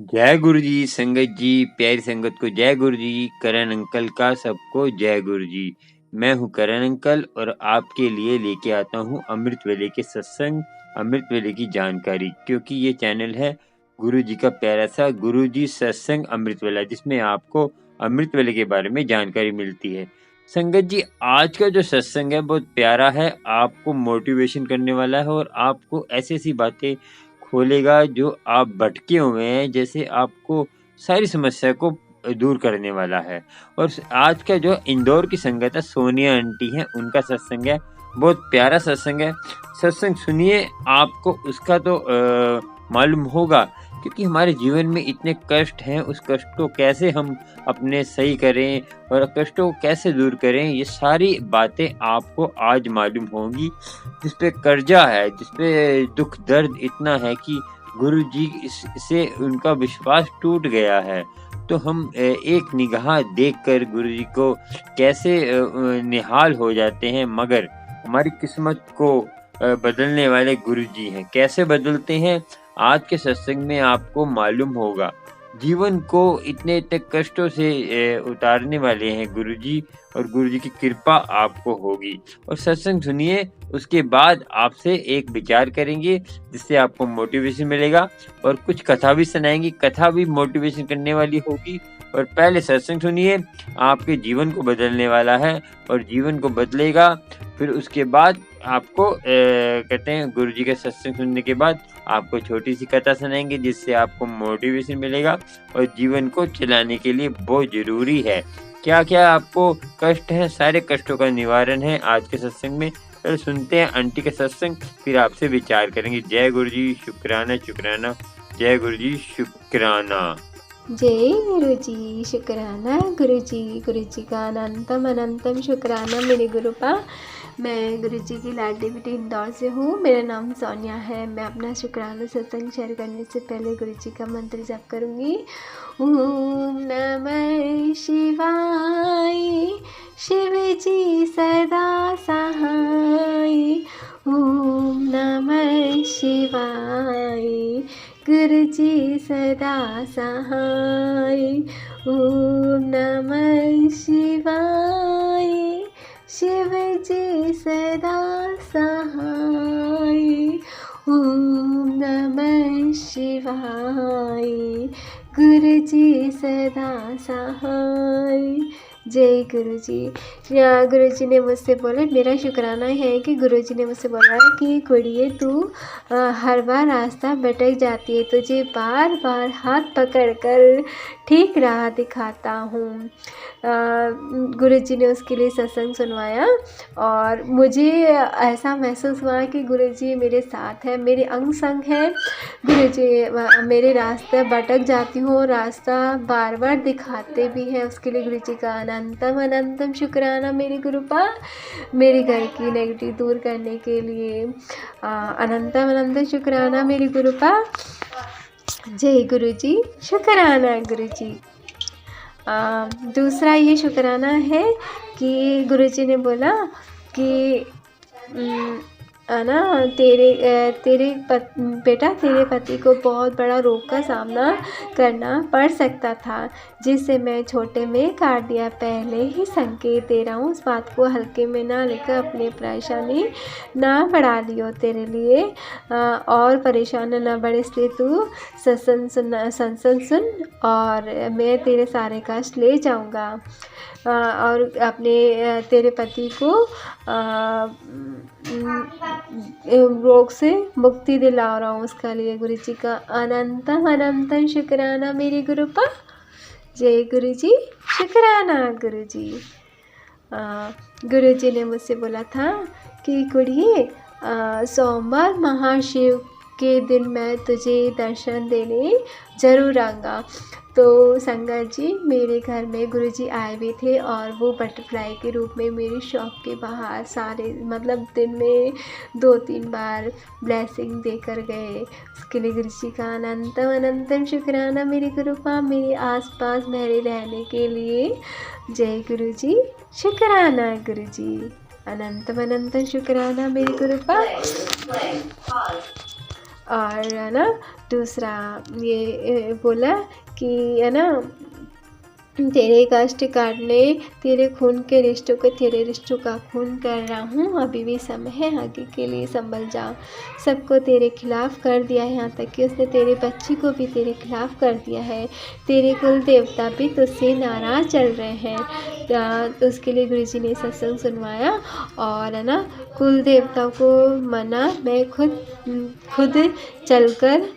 जय गुरु जी, संगत जी, प्यारी संगत को जय गुरु जी। करण अंकल का सबको जय गुरु जी। मैं हूँ करण अंकल और आपके लिए लेके आता हूँ अमृत वेले के सत्संग, अमृत वेले की जानकारी, क्योंकि ये चैनल है गुरु जी का प्यारा सा गुरु जी सत्संग अमृत वेला, जिसमें आपको अमृत वेले के बारे में जानकारी मिलती है। संगत जी, आज का जो सत्संग है बहुत प्यारा है, आपको मोटिवेशन करने वाला है और आपको ऐसी ऐसी बातें खोलेगा जो आप भटके हुए हैं, जैसे आपको सारी समस्या को दूर करने वाला है। और आज का जो इंदौर की संगत है, सोनिया आंटी हैं, उनका सत्संग है, बहुत प्यारा सत्संग है। सत्संग सुनिए, आपको उसका तो मालूम होगा, क्योंकि हमारे जीवन में इतने कष्ट हैं, उस कष्ट को कैसे हम अपने सही करें और कष्टों को कैसे दूर करें, ये सारी बातें आपको आज मालूम होंगी। जिस पे कर्जा है, जिस पे दुख दर्द इतना है कि गुरु जी से उनका विश्वास टूट गया है, तो हम एक निगाह देखकर गुरु जी को कैसे निहाल हो जाते हैं। मगर हमारी किस्मत को बदलने वाले गुरु जी हैं। कैसे बदलते हैं, आज के सत्संग में आपको मालूम होगा। जीवन को इतने इतने कष्टों से उतारने वाले हैं गुरु जी, और गुरु जी की कृपा आपको होगी। और सत्संग सुनिए, उसके बाद आपसे एक विचार करेंगे जिससे आपको मोटिवेशन मिलेगा, और कुछ कथा भी सुनाएंगे, कथा भी मोटिवेशन करने वाली होगी। और पहले सत्संग सुनिए, आपके जीवन को बदलने वाला है और जीवन को बदलेगा। फिर उसके बाद आपको कहते हैं, गुरु जी के सत्संग सुनने के बाद आपको छोटी सी कथा सुनाएंगे जिससे आपको मोटिवेशन मिलेगा और जीवन को चलाने के लिए बहुत जरूरी है। क्या क्या आपको कष्ट है, सारे कष्टों का निवारण है आज के सत्संग में। चलो सुनते हैं आंटी का सत्संग, फिर आपसे विचार करेंगे। जय गुरु जी, शुक्राना शुक्राना। जय गुरु जी, शुक्राना। जय गुरु जी, शुक्राना गुरु जी का अनंतम अनंतम शुक्राना मेरे गुरुपा। मैं गुरु जी की लाडली बेटी इंदौर से हूँ। मेरा नाम सोनिया है। मैं अपना शुक्राना सत्संग शेयर करने से पहले गुरु जी का मंत्र जप करूँगी। ओम नमः शिवाय, शिव जी सदा सहाय। ओम नमः शिवाय, गुरु जी सदा सहाय। ओम नमः शिवाय, शिव जी सदा सहाय। ओम नमः शिवाय, गुरु जी सदा सहाय। जय गुरु जी। गुरु जी ने मुझसे बोला, मेरा शुक्राना है कि गुरु जी ने मुझसे बोला कि कुड़िए तू हर बार रास्ता भटक जाती है, तुझे बार बार हाथ पकड़कर ठीक राह दिखाता हूँ। गुरु जी ने उसके लिए सत्संग सुनवाया और मुझे ऐसा महसूस हुआ कि गुरु जी मेरे साथ है, मेरे अंग संग है। गुरु जी मेरे रास्ते भटक जाती हूँ, रास्ता बार बार दिखाते भी हैं, उसके लिए गुरु जी का अनंतम अनंतम शुक्राना मेरे गुरुपा। मेरे घर की नेगेटिव दूर करने के लिए अनंतम अनंतम शुक्राना मेरे गुरुपा। जय गुरु जी, शुक्राना गुरु जी। दूसरा ये शुक्राना है कि गुरु जी ने बोला कि ना बेटा तेरे पति को बहुत बड़ा रोग का सामना करना पड़ सकता था, जिसे मैं छोटे में काट दिया। पहले ही संकेत दे रहा हूँ, उस बात को हल्के में ना लेकर अपनी परेशानी ना बढ़ा लियो। तेरे लिए और परेशान ना बढ़े, इसलिए तू सत्संग सुन और मैं तेरे सारे कष्ट ले जाऊँगा और अपने तेरे पति को रोग से मुक्ति दिला रहा हूँ। उसका लिए गुरु जी का अनंतम अनंतम शुक्राना मेरे गुरुपा। जय गुरु जी, शुक्राना गुरु जी। गुरु जी ने मुझसे बोला था कि कुड़िए सोमवार महाशिव के दिन मैं तुझे दर्शन देने ज़रूर आऊँगा। तो संगत जी, मेरे घर में गुरुजी आए हुए थे और वो बटरफ्लाई के रूप में मेरी शॉप के बाहर सारे मतलब दिन में 2-3 बार ब्लेसिंग देकर गए। उसके लिए गुरुजी का अनंतम अनंतम शुक्राना मेरे गुरुपा, मेरे आसपास मेरे रहने के लिए। जय गुरु जी, शुक्राना गुरु जी, अनंतम अनंतम शुक्राना मेरे गुरुपा। और है ना दूसरा ये बोला कि है ना तेरे कष्ट काटने तेरे खून के रिश्तों को तेरे रिश्तों का खून कर रहा हूँ, अभी भी समय है, आगे के लिए संभल जा। सबको तेरे खिलाफ कर दिया है, यहाँ तक कि उसने तेरे बच्ची को भी तेरे खिलाफ कर दिया है। तेरे कुल देवता भी तुझसे नाराज़ चल रहे हैं। तो उसके लिए गुरुजी ने सत्संग सुनवाया और है ना कुल देवताओं को मना मैं खुद चलकर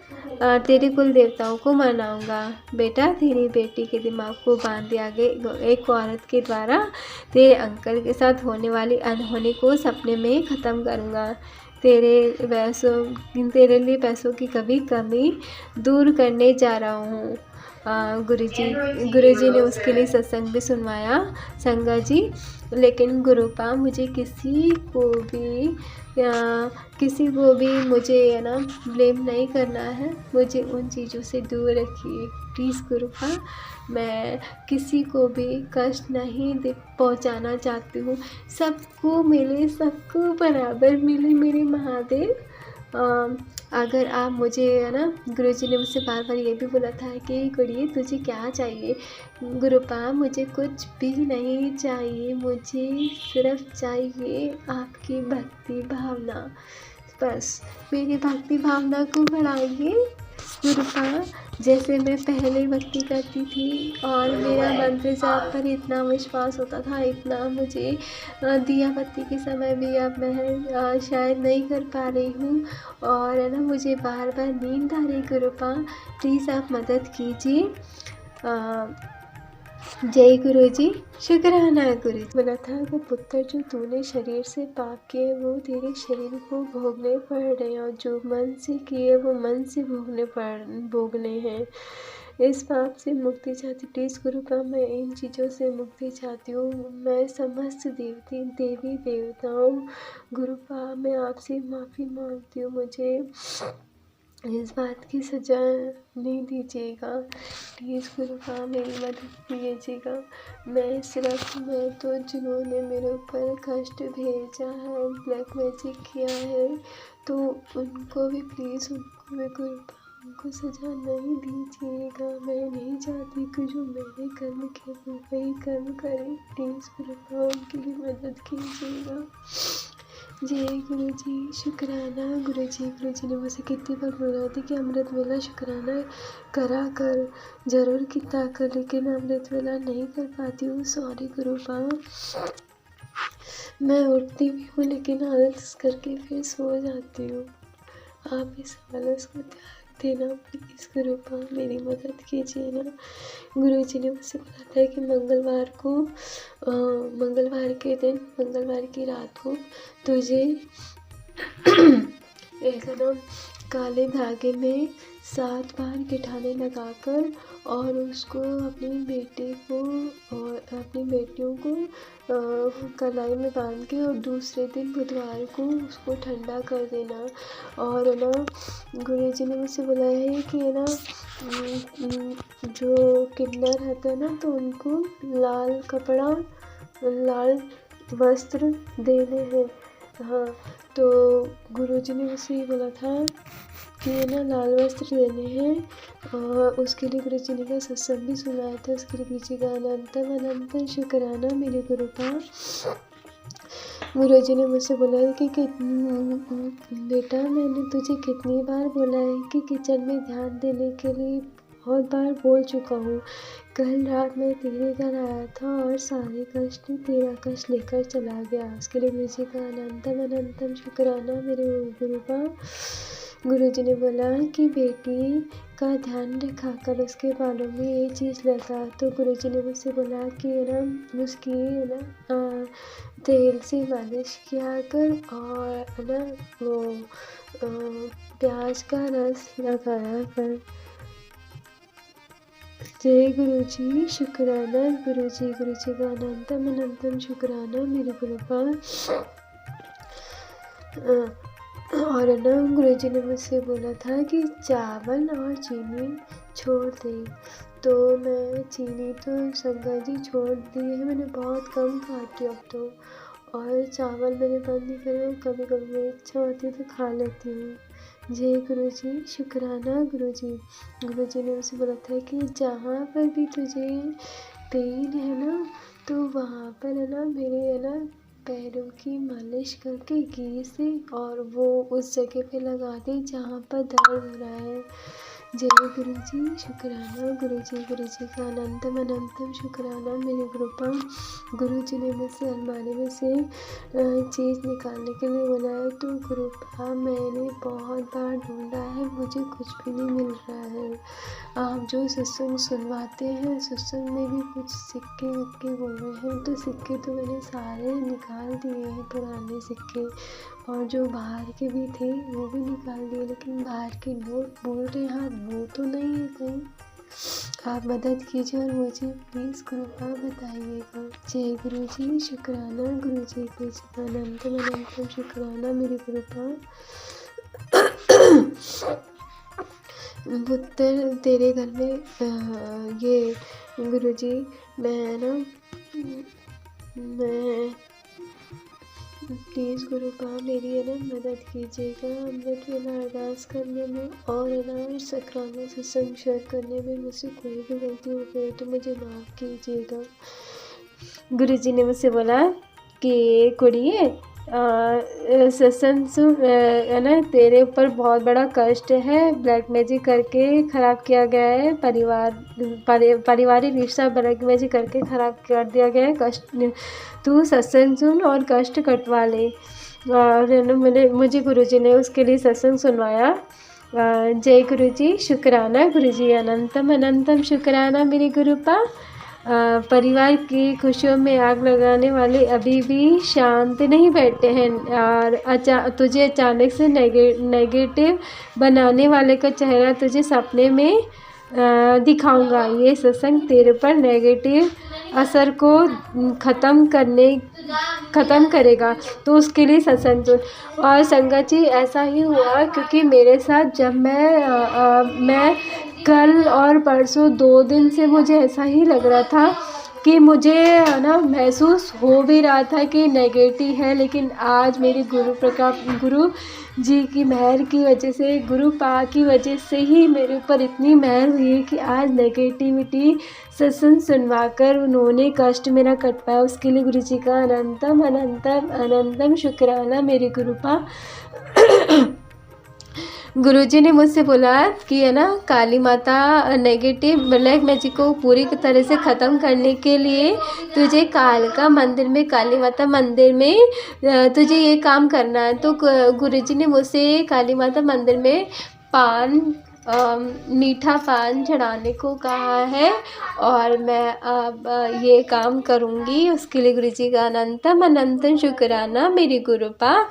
तेरे कुल देवताओं को मनाऊंगा। बेटा तेरी बेटी के दिमाग को बांध दिया गया एक औरत के द्वारा तेरे अंकल के साथ होने वाली अनहोनी को सपने में ही ख़त्म करूंगा। तेरे लिए पैसों की कभी कमी दूर करने जा रहा हूँ। गुरुजी ने उसके लिए सत्संग भी सुनवाया संगत जी। लेकिन गुरुपा मुझे किसी को भी मुझे है ना ब्लेम नहीं करना है, मुझे उन चीज़ों से दूर रखिए प्लीज़ गुरुपा। मैं किसी को भी कष्ट नहीं पहुंचाना चाहती हूँ, सबको मिले, सबको बराबर मिले मेरे महादेव। अगर आप मुझे है ना गुरुजी ने मुझसे बार बार ये भी बोला था कि गुड़िया तुझे क्या चाहिए। गुरुपा मुझे कुछ भी नहीं चाहिए, मुझे सिर्फ चाहिए आपकी भक्ति भावना, बस मेरी भक्ति भावना को बढ़ाइए गुरुपा। जैसे मैं पहले भक्ति करती थी और मेरा मंत्र जाप पर इतना विश्वास होता था, इतना मुझे दिया बत्ती के समय भी अब मैं शायद नहीं कर पा रही हूँ और है ना मुझे बार बार नींद आ रही। गुरुपा प्लीज़ आप मदद कीजिए। जय गुरुजी। शुक्राना गुरुजी। बोला था वो पुत्र जो तूने शरीर से पाप किए वो तेरे शरीर को भोगने पड़ रहे हैं और जो मन से किए वो मन से भोगने हैं। इस पाप से मुक्ति चाहती प्लीज़ गुरुपा, मैं इन चीज़ों से मुक्ति चाहती हूँ। मैं समस्त देवी देवताओं गुरुपा मैं आपसे माफ़ी मांगती हूँ, मुझे इस बात की सजा नहीं दीजिएगा प्लीज़ गुरुपा, मेरी मदद कीजिएगा। मैं तो जिन्होंने मेरे ऊपर कष्ट भेजा है, ब्लैक मैजिक किया है, तो उनको भी प्लीज़ गुरुपा उनको सजा नहीं दीजिएगा। मैं नहीं चाहती कि जो मैंने कर्म किया वो वही कर्म करें, प्लीज़ गुरुपा उनकी भी मदद कीजिएगा। जय गुरुजी। शुक्राना गुरुजी। गुरुजी ने मुझसे कितनी बार बोला था कि अमृत वेला शुक्राना करा कर, ज़रूर किया कर, लेकिन अमृत वेला नहीं कर पाती हूँ, सॉरी गुरुपा। मैं उठती भी हूँ लेकिन आलस करके फिर सो जाती हूँ, आप इस आलस को त्याग देना प्लीज़ गुरुपा, मेरी मदद कीजिए ना। गुरुजी ने मुझसे बोला था कि मंगलवार की रात को तुझे एक ना काले धागे में 7 बार गिठाने लगाकर और उसको अपनी बेटियों को कलाई में बांध के और दूसरे दिन बुधवार को उसको ठंडा कर देना। और ना गुरुजी ने मुझसे बोला है कि है ना जो किन्नर रहता है ना तो उनको लाल वस्त्र देने हैं। हाँ, तो गुरुजी ने मुझसे ये बोला था कि है ना लाल वस्त्र देने हैं और उसके लिए गुरुजी ने का सत्संग भी सुनाया था। उसके लिए गुरुजी का अनंतम शुक्राना मेरे गुरुपा। गुरुजी ने मुझसे बोला कि बेटा मैंने तुझे कितनी बार बोला है कि किचन में ध्यान देने के लिए, बहुत बार बोल चुका हूँ। कल रात मैं तेरे घर आया था और सारे कष्ट तेरा कष्ट लेकर चला गया, उसके लिए गुरुजी का अनंतम शुक्राना मेरे गुरुपा। गुरुजी ने बोला कि बेटी का ध्यान रखा कर, उसके बालों में ये चीज़ लगा। तो गुरुजी ने मुझसे बोला कि ना उसकी ना तेल से मालिश किया कर और ना वो प्याज का रस लगाया कर। जय गुरुजी। शुक्राना गुरुजी। गुरुजी का अनंतम शुक्राना मेरे गुरुपा। और ना गुरुजी ने मुझसे बोला था कि चावल और चीनी छोड़ दे, तो मैं चीनी तो संगत जी छोड़ दी है, मैंने बहुत कम खाती हूँ अब तो। और चावल मैंने बंद नहीं करे, कभी कभी इच्छा होती है तो खा लेती हूँ। जय गुरु जी, शुक्राना गुरु जी। गुरु जी ने उसे बोला था कि जहाँ पर भी तुझे पेन है ना, तो वहाँ पर है ना मेरे है ना पैरों की मालिश करके घी से और वो उस जगह पे लगा दे जहाँ पर दर्द हो रहा है। जय गुरु जी, शुक्राना गुरु जी का अनंतम अनंतम शुक्राना मेरे कृपा। गुरु जी ने मुझसे अलमारी में से चीज़ निकालने के लिए बनाया, तो कृपा मैंने बहुत बार ढूंढा है, मुझे कुछ भी नहीं मिल रहा है। आप जो सत्संग सुनवाते हैं, सत्संग में भी कुछ सिक्के विक्के बोले हैं, तो सिक्के तो मैंने सारे निकाल दिए हैं, पुराने सिक्के, और जो बाहर के भी थे वो भी निकाल दिए, लेकिन बाहर के नोट बोल रहे हैं वो तो नहीं है कहीं। आप मदद कीजिए और मुझे प्लीज़ कृपा बताइएगा। जय गुरु जी, शुक्राना गुरु जी का अनंतम अनंतम शुक्राना मेरी कृपा। पुत्र तेरे घर में ये गुरु जी मैं ना मैं प्लीज़ गुरुपा मेरी है ना मदद कीजिएगा। अमृत वेला अरदास करने में और है ना सखराना सत्संग शेयर करने में मुझसे कोई भी गलती हो गई तो मुझे माफ़ कीजिएगा। गुरु जी ने मुझसे बोला कि कुड़िए सत्संग सुन है ना, तेरे ऊपर बहुत बड़ा कष्ट है, ब्लैक मैजिक करके ख़राब किया गया है, पारिवारिक रिश्ता ब्लैक मैजिक करके ख़राब कर दिया गया है। कष्ट तू सत्संग सुन और कष्ट कटवा ले। और मुझे गुरुजी ने उसके लिए सत्संग सुनवाया। जय गुरु जी, शुक्राना गुरु जी, अनंतम अनंतम शुक्राना मेरे गुरुपा। परिवार की खुशियों में आग लगाने वाले अभी भी शांत नहीं बैठे हैं, और तुझे अचानक से नेगेटिव बनाने वाले का चेहरा तुझे सपने में दिखाऊंगा। ये सत्संग तेरे पर नेगेटिव असर को ख़त्म करेगा, तो उसके लिए सत्संग सुन। और संगत जी ऐसा ही हुआ, क्योंकि मेरे साथ जब मैं कल और परसों 2 दिन से मुझे ऐसा ही लग रहा था कि मुझे है ना महसूस हो भी रहा था कि नेगेटिव है, लेकिन आज मेरे गुरु जी की मेहर की वजह से, गुरु पा की वजह से ही मेरे ऊपर इतनी मेहर हुई है कि आज नेगेटिविटी सत्संग सुनवाकर उन्होंने कष्ट मेरा कटवाया। उसके लिए गुरु जी का अनंतम अनंतम अनंतम शुक्राना मेरे गुरु पा। गुरुजी ने मुझसे बोला कि है ना काली माता नेगेटिव ब्लैक मैजिक को पूरी तरह से ख़त्म करने के लिए तुझे कालका मंदिर में, काली माता मंदिर में तुझे ये काम करना है। तो गुरुजी ने मुझसे काली माता मंदिर में मीठा पान चढ़ाने को कहा है, और मैं अब ये काम करूँगी। उसके लिए गुरुजी का अनंतम अनंतम शुक्राना मेरी गुरुपा।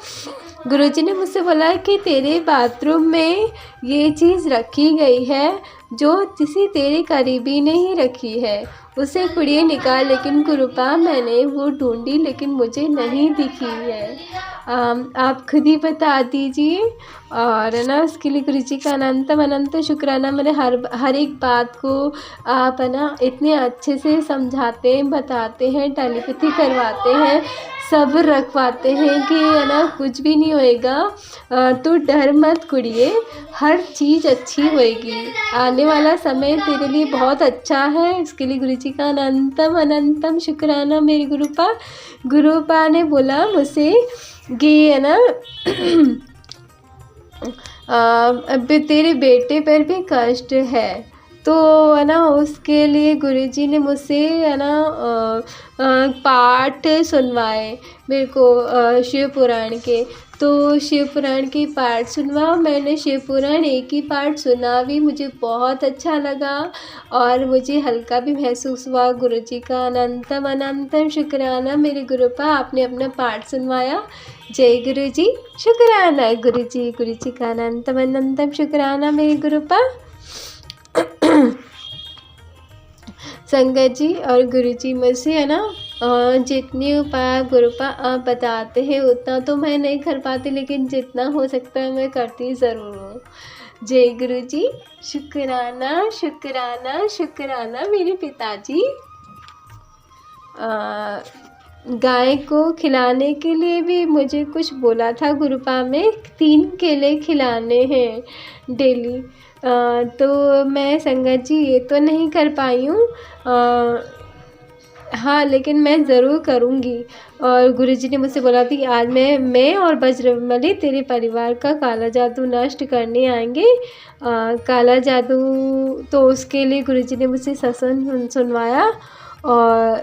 गुरुजी ने मुझसे बोला कि तेरे बाथरूम में ये चीज़ रखी गई है जो किसी तेरे करीबी ने ही रखी है, उसे कुड़िए निकाल। लेकिन गुरुपा मैंने वो ढूंढी लेकिन मुझे नहीं दिखी है, आप खुद ही बता दीजिए। और है ना उसके लिए गुरुजी का अनंतम अनंत शुक्राना। मैंने हर एक बात को आप है ना इतने अच्छे से समझाते हैं, बताते हैं, टेलीपैथी करवाते हैं, सब्र रखवाते हैं कि है ना कुछ भी नहीं होएगा। तो डर मत कुड़िए, हर चीज़ अच्छी होएगी, आने वाला समय तेरे लिए बहुत अच्छा है। इसके लिए गुरुजी का अनंतम अनंतम शुक्राना मेरे गुरुपा ने बोला मुझसे कि है ना अब तेरे बेटे पर भी कष्ट है, तो है ना उसके लिए गुरुजी ने मुझसे है ना पाठ सुनवाए मेरे को शिव पुराण के। तो शिव पुराण की पाठ सुनवा, मैंने शिव पुराण एक ही पाठ सुना भी, मुझे बहुत अच्छा लगा और मुझे हल्का भी महसूस हुआ। गुरुजी का अनंतम अनंतम शुक्राना मेरे गुरुपा, आपने अपना पाठ सुनवाया। जय गुरुजी, शुक्राना गुरुजी का अनंतम अनंतम शुक्राना मेरे गुरुपा। संगत जी और गुरुजी मुझसे है ना जितनी उपाय गुरुपा आप बताते हैं उतना तो मैं नहीं कर पाती, लेकिन जितना हो सकता है मैं करती ज़रूर हूँ। जय गुरुजी, शुक्राना शुक्राना शुक्राना मेरे पिताजी। गाय को खिलाने के लिए भी मुझे कुछ बोला था गुरुपा में, 3 केले खिलाने हैं डेली। तो मैं संगत जी ये तो नहीं कर पाई हूँ, हाँ लेकिन मैं ज़रूर करूँगी। और गुरुजी ने मुझसे बोला था कि आज मैं और बजरंगबली तेरे परिवार का काला जादू नष्ट करने आएंगे। काला जादू, तो उसके लिए गुरुजी ने मुझसे सत्संग सुनवाया। और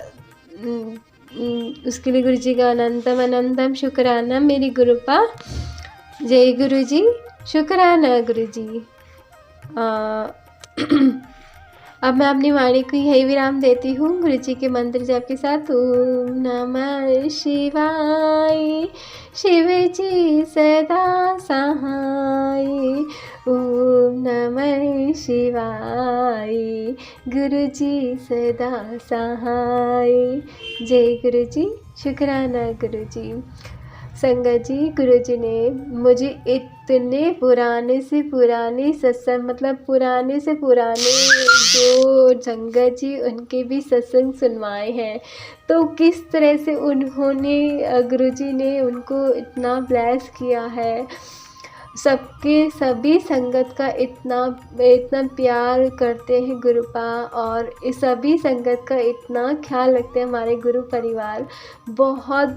उसके लिए गुरुजी का अनंतम अनंतम शुक्राना मेरी गुरुपा। जय गुरुजी, शुक्राना गुरुजी। अब मैं अपनी वाणी को यही विराम देती हूँ गुरुजी के मंत्र जाप के साथ। ओम नमः शिवाय, शिव जी सदा सहाय। ओम नमः शिवाय, गुरुजी सदा सहाय। जय गुरुजी, शुक्राना गुरुजी। संगत जी, गुरुजी ने मुझे इतने पुराने से पुराने सत्संग, मतलब पुराने से पुराने जो संगत जी उनके भी सत्संग सुनवाए हैं। तो किस तरह से उन्होंने, गुरुजी ने उनको इतना ब्लेस किया है, सबके सभी संगत का इतना प्यार करते हैं गुरुपा, और इस सभी संगत का इतना ख्याल रखते हैं हमारे गुरु परिवार, बहुत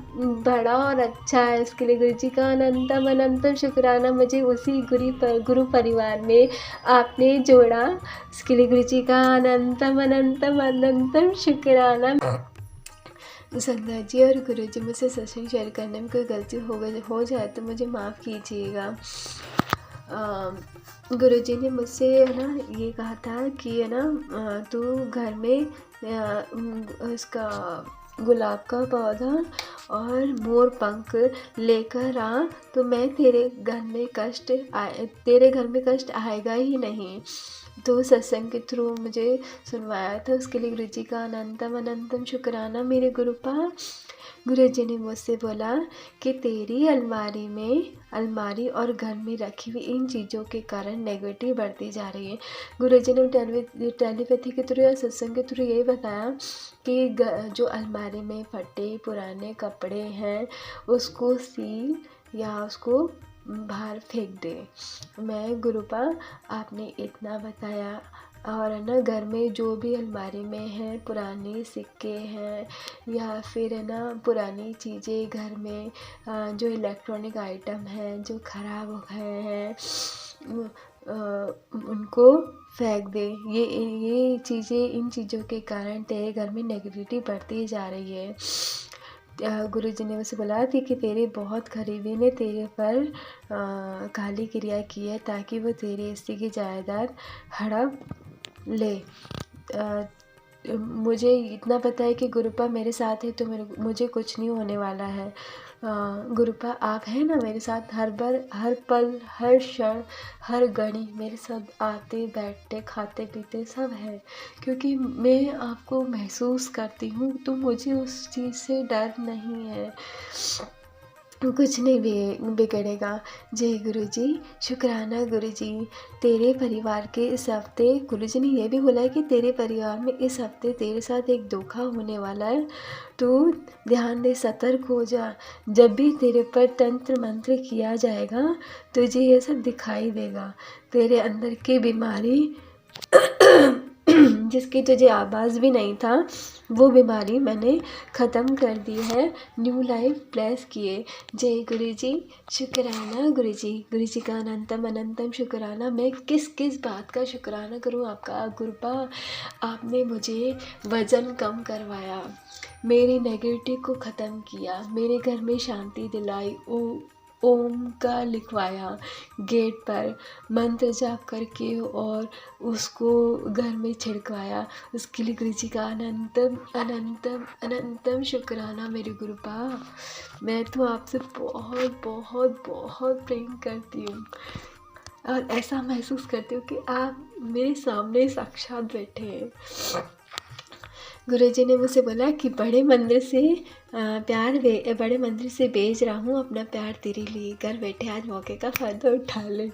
बड़ा और अच्छा है। इसके लिए गुरुजी का अनंतम अनंतम शुक्राना, मुझे उसी गुरु परिवार में आपने जोड़ा। इसके लिए गुरुजी का अनंतम अनंतम अनंतम शुक्राना। संगत जी और गुरुजी, मुझसे सत्संग शेयर करने में कोई गलती हो जाए तो मुझे माफ़ कीजिएगा। गुरुजी ने मुझसे है ना ये कहा था कि है ना तू घर में उसका गुलाब का पौधा और मोर पंख लेकर आ, तो मैं तेरे घर में कष्ट आएगा ही नहीं। तो सत्संग के थ्रू मुझे सुनवाया था, उसके लिए गुरुजी का अनंतम अनंतम शुक्राना मेरे गुरुपा। गुरुजी ने मुझसे बोला कि तेरी अलमारी और घर में रखी हुई इन चीज़ों के कारण नेगेटिव बढ़ती जा रही है। गुरुजी ने टेलीपैथी के थ्रू या सत्संग के थ्रू यही बताया कि जो अलमारी में फटे पुराने कपड़े हैं उसको सील या उसको बाहर फेंक दे। मैं गुरुपा आपने इतना बताया। और है ना घर में जो भी अलमारी में है पुराने सिक्के हैं या फिर है ना पुरानी चीज़ें घर में जो इलेक्ट्रॉनिक आइटम हैं जो ख़राब हो गए हैं उनको फेंक दे। ये चीज़ें, इन चीज़ों के कारण तेरे घर में नेगेटिविटी बढ़ती जा रही है। गुरुजी ने मुझसे बोला थी कि तेरे बहुत करीबी ने तेरे पर काली क्रिया की है ताकि वो तेरे हिस्से की जायदाद हड़प ले। मुझे इतना पता है कि गुरुपा मेरे साथ है तो मुझे कुछ नहीं होने वाला है। गुरुपा आप हैं ना मेरे साथ, हर बार, हर पल, हर क्षण, हर घड़ी मेरे साथ आते बैठते खाते पीते सब है, क्योंकि मैं आपको महसूस करती हूँ तो मुझे उस चीज़ से डर नहीं है, कुछ नहीं बिगड़ेगा। जय गुरुजी, शुक्राना गुरुजी। तेरे परिवार के इस हफ्ते, गुरुजी ने यह भी बोला है कि तेरे परिवार में इस हफ्ते तेरे साथ एक धोखा होने वाला है, तो ध्यान दे, सतर्क हो जा। जब भी तेरे पर तंत्र मंत्र किया जाएगा तुझे ये सब दिखाई देगा। तेरे अंदर की बीमारी जिसकी तुझे आवाज़ भी नहीं था, वो बीमारी मैंने ख़त्म कर दी है, न्यू लाइफ ब्लेस किए। जय गुरुजी, शुक्राना गुरुजी। गुरुजी का अनंतम अनंतम शुक्राना। मैं किस किस बात का शुक्राना करूं आपका गुरुपा। आपने मुझे वज़न कम करवाया, मेरी नेगेटिविटी को ख़त्म किया, मेरे घर में शांति दिलाई, ओम का लिखवाया गेट पर मंत्र जाप करके और उसको घर में छिड़कवाया। उसके लिए गुरुजी का अनंतम अनंतम अनंतम शुक्राना मेरे गुरुपा। मैं तो आपसे बहुत बहुत बहुत प्रेम करती हूँ और ऐसा महसूस करती हूँ कि आप मेरे सामने साक्षात बैठे हैं। गुरुजी ने मुझसे बोला कि बड़े मंदिर से भेज रहा हूँ अपना प्यार तेरे लिए, घर बैठे आज मौके का फ़ायदा उठा ले।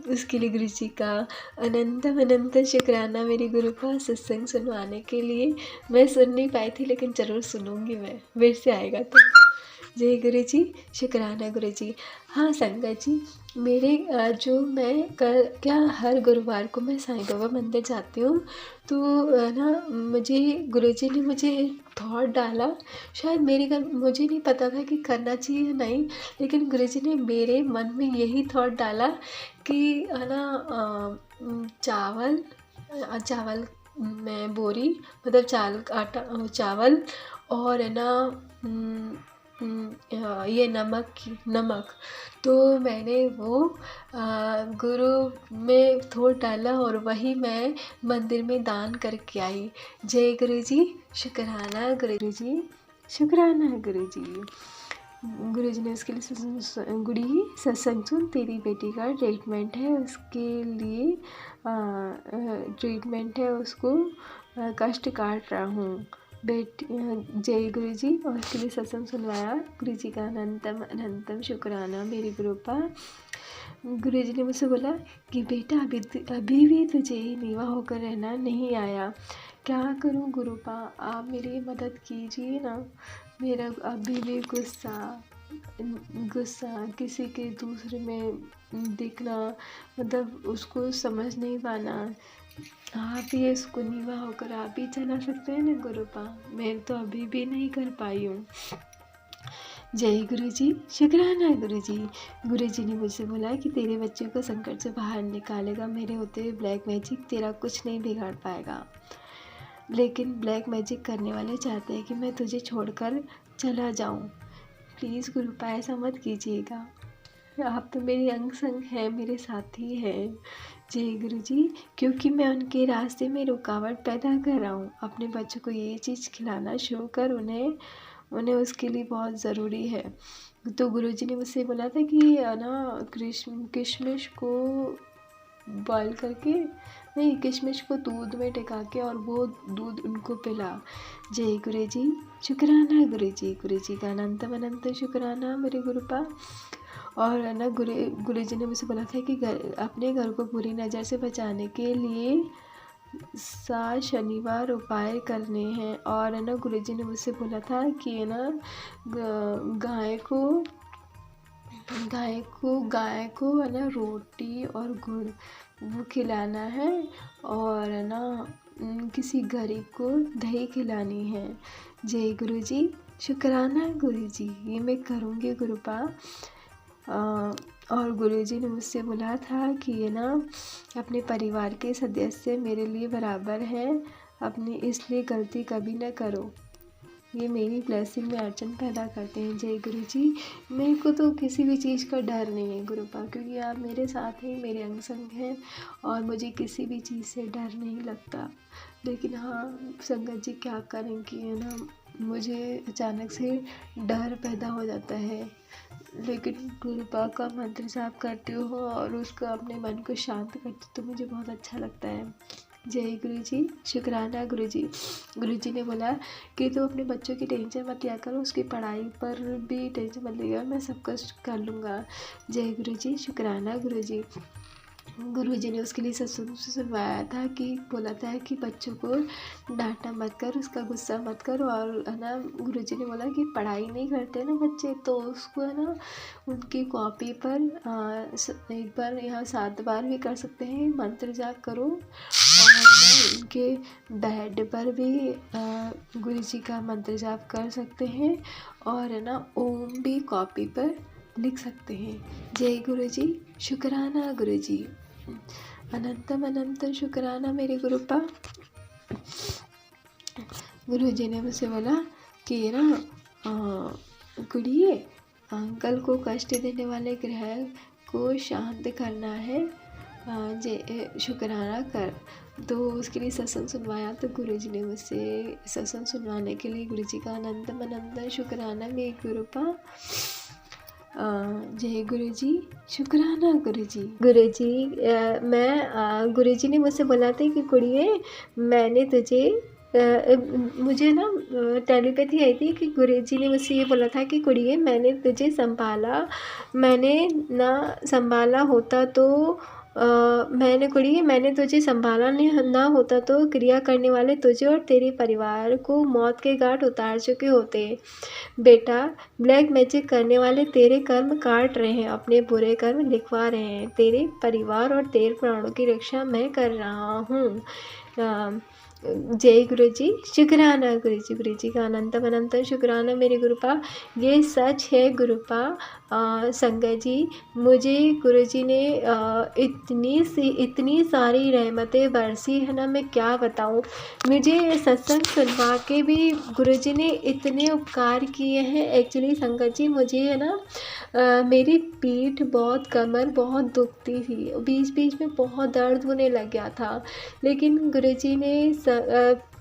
उसके लिए गुरुजी का अनंत अनंत शुक्राना मेरे गुरु का सत्संग सुनवाने के लिए। मैं सुन नहीं पाई थी लेकिन ज़रूर सुनूंगी, मैं मेरे से आएगा तो। जय गुरु जी, शुक्राना गुरु जी। हाँ संगत जी, मेरे क्या हर गुरुवार को मैं साईं बाबा मंदिर जाती हूँ। तो ना गुरुजी ने मुझे थॉट डाला, शायद मुझे नहीं पता था कि करना चाहिए या नहीं, लेकिन गुरुजी ने मेरे मन में यही थॉट डाला कि है ना चावल में बोरी, मतलब चावल और है ना ये नमक। तो मैंने वो गुरु में थोड़ा डाला और वही मैं मंदिर में दान करके आई। जय गुरु जी, शुक्राना गुरु जी, शुक्राना गुरु जी। गुरु जी ने उसके लिए गुड़ी सत्संग सुन, तेरी बेटी का ट्रीटमेंट है, उसके लिए ट्रीटमेंट है, उसको कष्ट काट रहा हूँ बेटी। जय गुरु जी। और उसके लिए सत्संग सुनवाया। गुरु जी का अनंतम अनंतम शुक्राना मेरी गुरुपा। गुरु जी ने मुझसे बोला कि बेटा अभी भी तुझे नीवा होकर रहना नहीं आया, क्या करूं गुरुपा, आप मेरी मदद कीजिए ना। मेरा अभी भी गुस्सा किसी के दूसरे में दिखना, मतलब उसको समझ नहीं पाना, आप ही इसको नीवा होकर आप ही चला सकते हैं ना गुरुपा, मैं तो अभी भी नहीं कर पाई हूँ। जय गुरु जी, शुक्राना गुरु जी। गुरु जी ने मुझसे बोला कि तेरे बच्चे को संकट से बाहर निकालेगा, मेरे होते हुए ब्लैक मैजिक तेरा कुछ नहीं बिगाड़ पाएगा। लेकिन ब्लैक मैजिक करने वाले चाहते हैं कि मैं तुझे छोड़कर चला जाऊं। प्लीज़ गुरुपा ऐसा मत कीजिएगा, आप तो मेरे अंग संग हैं, मेरे साथी हैं। जय गुरु जी। क्योंकि मैं उनके रास्ते में रुकावट पैदा कर रहा हूँ, अपने बच्चों को ये चीज़ खिलाना शुरू कर, उन्हें उसके लिए बहुत ज़रूरी है। तो गुरुजी ने मुझसे बोला था कि ना किशमिश को बॉईल करके, नहीं, किशमिश को दूध में टिका के और वो दूध उनको पिला। जय गुरु जी, शुक्राना गुरु जी का अनंतम अनंत शुक्राना मेरे गुरुपा। और है ना गुरु जी ने मुझसे बोला था कि अपने घर को बुरी नज़र से बचाने के लिए 7 शनिवार उपाय करने हैं। और है ना गुरु जी ने मुझसे बोला था कि है ना गाय को है ना रोटी और गुड़ वो खिलाना है, और है ना किसी गरीब को दही खिलानी है। जय गुरु जी, शुक्राना गुरु जी, ये मैं करूँगी गुरुपा। और गुरुजी ने मुझसे बोला था कि ये ना अपने परिवार के सदस्य मेरे लिए बराबर हैं, अपनी इसलिए गलती कभी न करो, ये मेरी ब्लेसिंग में अड़चन पैदा करते हैं। जय गुरु जी। मेरे को तो किसी भी चीज़ का डर नहीं है गुरुपा, क्योंकि आप मेरे साथ हैं, मेरे अंग संग हैं, और मुझे किसी भी चीज़ से डर नहीं लगता। लेकिन हाँ संगत जी क्या करें कि है ना मुझे अचानक से डर पैदा हो जाता है, लेकिन गुरुपा का मंत्र जाप करती हूँ और उसको अपने मन को शांत करती तो मुझे बहुत अच्छा लगता है। जय गुरु जी, शुक्राना गुरु जी। गुरु जी ने बोला कि तो अपने बच्चों की टेंशन मत लिया करो, उसकी पढ़ाई पर भी टेंशन मत लिया, मैं सब कुछ कर लूँगा। जय गुरु जी, शुक्राना गुरु जी। गुरु जी ने उसके लिए सत्संग सुनवाया था कि बोला था कि बच्चों को डांटना मत कर, उसका गुस्सा मत कर, और है ना गुरु जी ने बोला कि पढ़ाई नहीं करते ना बच्चे, तो उसको है ना उनकी कॉपी पर एक बार यहाँ 7 बार भी कर सकते हैं मंत्र जाप करो, और उनके बेड पर भी गुरु जी का मंत्र जाप कर सकते हैं, और है ना ओम भी कॉपी पर लिख सकते हैं। जय गुरु जी, शुक्राना गुरु जी, अनंतम अनंत शुक्राना मेरे गुरुपा। गुरु जी ने मुझसे बोला कि ना गुड़िए, अंकल को कष्ट देने वाले ग्रह को शांत करना है, शुक्राना कर। तो उसके लिए सत्संग सुनवाया। तो गुरु जी ने मुझसे सत्संग सुनवाने के लिए गुरु जी का अनंतम अनंत शुक्राना मेरे गुरुपा। जय गुरु जी, शुक्राना गुरु जी। गुरु जी ने मुझसे बोला था कि कुड़िए, मैंने तुझे मुझे ना टेलीपैथी आई थी कि गुरुजी ने मुझसे ये बोला था कि कुड़िए मैंने तुझे संभाला, मैंने ना संभाला होता तो मैंने तुझे संभाला ना होता तो क्रिया करने वाले तुझे और तेरे परिवार को मौत के घाट उतार चुके होते। बेटा, ब्लैक मैजिक करने वाले तेरे कर्म काट रहे हैं, अपने बुरे कर्म लिखवा रहे हैं। तेरे परिवार और तेरे प्राणों की रक्षा मैं कर रहा हूँ। जय गुरु जी, शुक्राना गुरु जी का अनंतम अनंतम शुक्राना मेरे गुरुपा। ये सच है गुरुपा। संगत जी, मुझे गुरुजी ने इतनी सारी रहमतें बरसी है ना, मैं क्या बताऊँ। मुझे सत्संग सुनवा के भी गुरुजी ने इतने उपकार किए हैं। एक्चुअली संगत जी, मुझे है ना मेरी पीठ बहुत, कमर बहुत दुखती थी, बीच बीच में बहुत दर्द होने लग गया था, लेकिन गुरुजी ने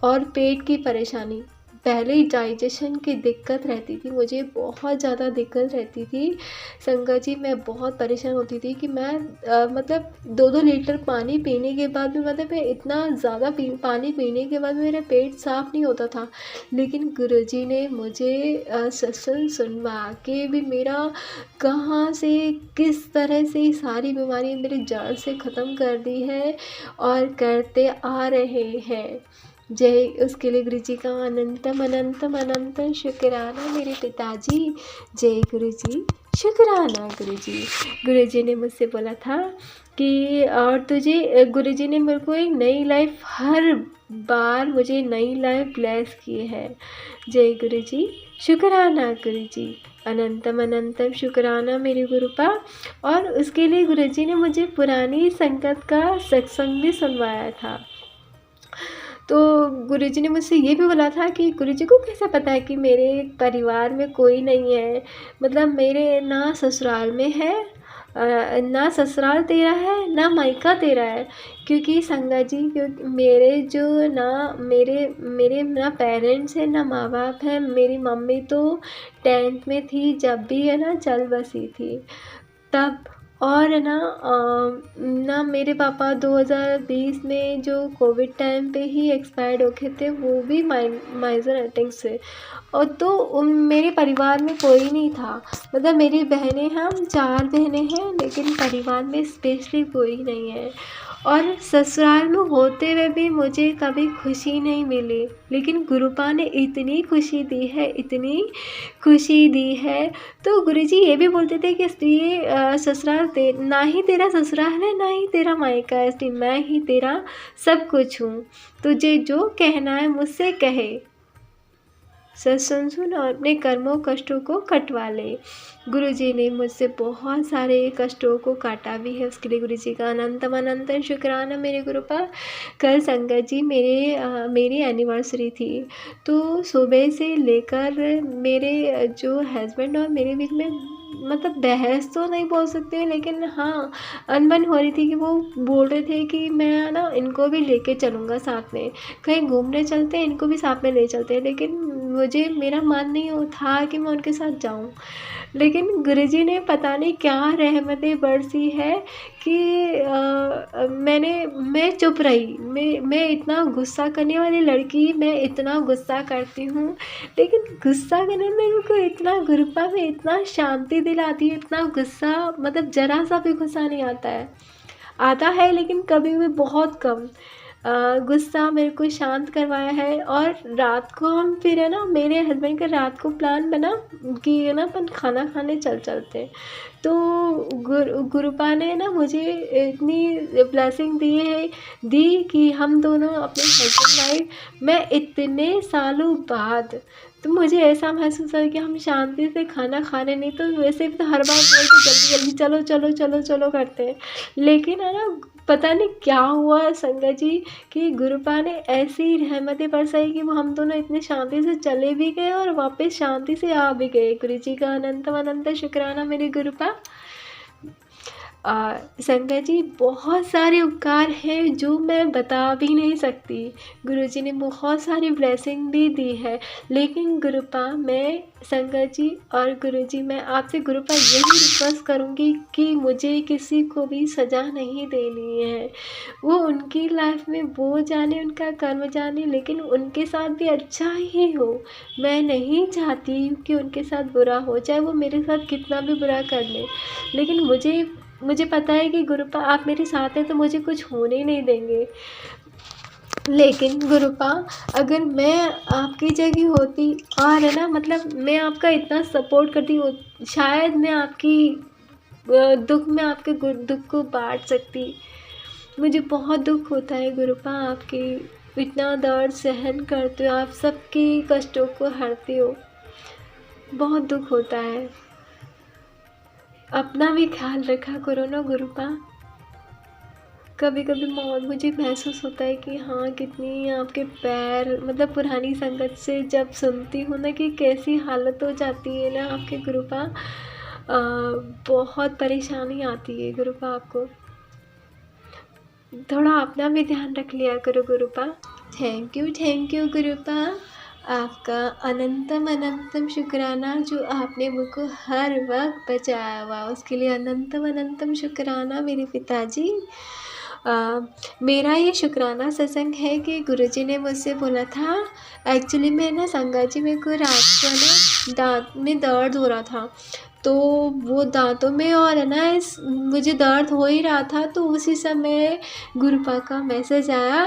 और पेट की परेशानी, पहले ही डाइजेशन की दिक्कत रहती थी, मुझे बहुत ज़्यादा दिक्कत रहती थी संगत जी। मैं बहुत परेशान होती थी कि मैं मतलब 2-2 लीटर पानी पीने के बाद भी, मतलब मैं इतना ज़्यादा पानी पीने के बाद मेरा पेट साफ़ नहीं होता था। लेकिन गुरुजी ने मुझे सत्संग सुनवा के भी मेरा कहाँ से किस तरह से सारी बीमारी मेरी जड़ से ख़त्म कर दी है और करते आ रहे हैं। जय, उसके लिए गुरु जी का अनंतम अनंतम अनंतम शुक्राना मेरे पिताजी। जय गुरु जी, शुक्राना गुरु जी। गुरु जी ने मुझसे बोला था कि और तुझे, गुरु जी ने मेरे को एक नई लाइफ, हर बार मुझे नई लाइफ ब्लेस की है। जय गुरु जी, शुक्राना गुरु जी, अनंतम अनंतम शुक्राना मेरे गुरुपा। और उसके लिए गुरु जी ने मुझे पुरानी संगत का सत्संग भी सुनवाया था। तो गुरुजी ने मुझसे ये भी बोला था कि गुरुजी को कैसे पता है कि मेरे परिवार में कोई नहीं है, मतलब मेरे ना ससुराल में है, ना ससुराल तेरा है ना मायका तेरा है। क्योंकि संगत जी, क्योंकि मेरे जो ना मेरे मेरे ना पेरेंट्स हैं ना माँ बाप हैं। मेरी मम्मी तो 10th में थी जब भी है ना चल बसी थी तब, और है ना मेरे पापा 2020 में जो कोविड टाइम पे ही एक्सपायर्ड हो गए थे, वो भी माइजर अटैक से। और तो मेरे परिवार में कोई नहीं था, मतलब मेरी बहनें, हम 4 बहनें हैं, लेकिन परिवार में स्पेशली कोई नहीं है। और ससुराल में होते हुए भी मुझे कभी खुशी नहीं मिली, लेकिन गुरुपा ने इतनी खुशी दी है, इतनी खुशी दी है। तो गुरुजी ये भी बोलते थे कि ये ससुराल ना ही तेरा ससुराल है ना ही तेरा मायका है, इसलिए मैं ही तेरा सब कुछ हूँ, तुझे जो कहना है मुझसे कहे, सुन और अपने कर्मों कष्टों को कटवा ले। गुरुजी ने मुझसे बहुत सारे कष्टों को काटा भी है, उसके लिए गुरुजी का अनंतम अनंतम शुक्राना मेरे गुरुपा। कल संगत जी मेरी एनिवर्सरी थी, तो सुबह से लेकर मेरे जो हस्बैंड और मेरे बीच में, मतलब बहस तो नहीं बोल सकते, लेकिन हाँ अनबन हो रही थी कि वो बोल रहे थे कि मैं ना इनको भी लेके चलूँगा साथ में, कहीं घूमने चलते हैं, इनको भी साथ में ले चलते हैं। लेकिन मुझे, मेरा मन नहीं था कि मैं उनके साथ जाऊँ, लेकिन गुरुजी ने पता नहीं क्या रहमतें बरसी है कि मैं चुप रही। मैं इतना गुस्सा करने वाली लड़की, मैं इतना गुस्सा करती हूँ, लेकिन गुस्सा करने में मेरे को इतना गुरुपा में इतना शांति दिलाती है, इतना गुस्सा, मतलब ज़रा सा भी गुस्सा नहीं आता है, लेकिन कभी भी बहुत कम। गुस्सा मेरे को शांत करवाया है। और रात को हम फिर है ना, मेरे हस्बैंड का रात को प्लान बना कि है ना अपन खाना खाने चलते हैं। तो गुरुपा ने ना मुझे इतनी ब्लेसिंग दी कि हम दोनों अपने हस्बैंड वाइफ, मैं इतने सालों बाद, तो मुझे ऐसा महसूस हुआ कि हम शांति से खाना खा रहे, नहीं तो वैसे भी तो हर बार बोलते जल्दी जल्दी चलो चलो चलो चलो करते हैं, लेकिन है ना पता नहीं क्या हुआ संगत जी कि गुरुपा ने ऐसी रहमतें बरसाई कि वो हम दोनों इतने शांति से चले भी गए और वापस शांति से आ भी गए। गुरु जी का अनंत अनंत शुक्राना मेरे गुरुपा। संगत जी बहुत सारे उपकार हैं जो मैं बता भी नहीं सकती। गुरुजी ने बहुत सारी ब्लेसिंग भी दी है, लेकिन गुरुपा मैं संगत जी और गुरुजी मैं आपसे गुरुपा यही रिक्वेस्ट करूँगी कि मुझे किसी को भी सज़ा नहीं देनी है। वो उनकी लाइफ में वो जाने, उनका कर्म जाने, लेकिन उनके साथ भी अच्छा ही हो। मैं नहीं चाहती कि उनके साथ बुरा हो, चाहे वो मेरे साथ कितना भी बुरा कर ले, लेकिन मुझे पता है कि गुरुपा आप मेरे साथ हैं तो मुझे कुछ होने नहीं देंगे। लेकिन गुरुपा अगर मैं आपकी जगह होती और है ना, मतलब मैं आपका इतना सपोर्ट करती हो, शायद मैं आपकी दुख में आपके दुख को बांट सकती। मुझे बहुत दुख होता है गुरुपा, आपकी इतना दर्द सहन करते हो, आप सबकी कष्टों को हरते हो, बहुत दुख होता है। अपना भी ख्याल रखा करो ना गुरुपा। कभी कभी मुझे महसूस होता है कि हाँ, कितनी आपके पैर, मतलब पुरानी संगत से जब सुनती हूँ ना कि कैसी हालत हो जाती है ना आपके गुरुपा, बहुत परेशानी आती है गुरुपा। आपको थोड़ा अपना भी ध्यान रख लिया करो गुरुपा। थैंक यू गुरुपा, आपका अनंतम अनंतम शुक्राना जो आपने मुझको हर वक्त बचाया हुआ, उसके लिए अनंतम अनंतम शुक्राना मेरे पिताजी। मेरा ये शुक्राना सत्संग है कि गुरुजी ने मुझसे बोला था, एक्चुअली मैं ना संगा जी, मेरे को रात को ना दांत में दर्द हो रहा था, तो वो दांतों में और है ना मुझे दर्द हो ही रहा था, तो उसी समय गुरुपा का मैसेज आया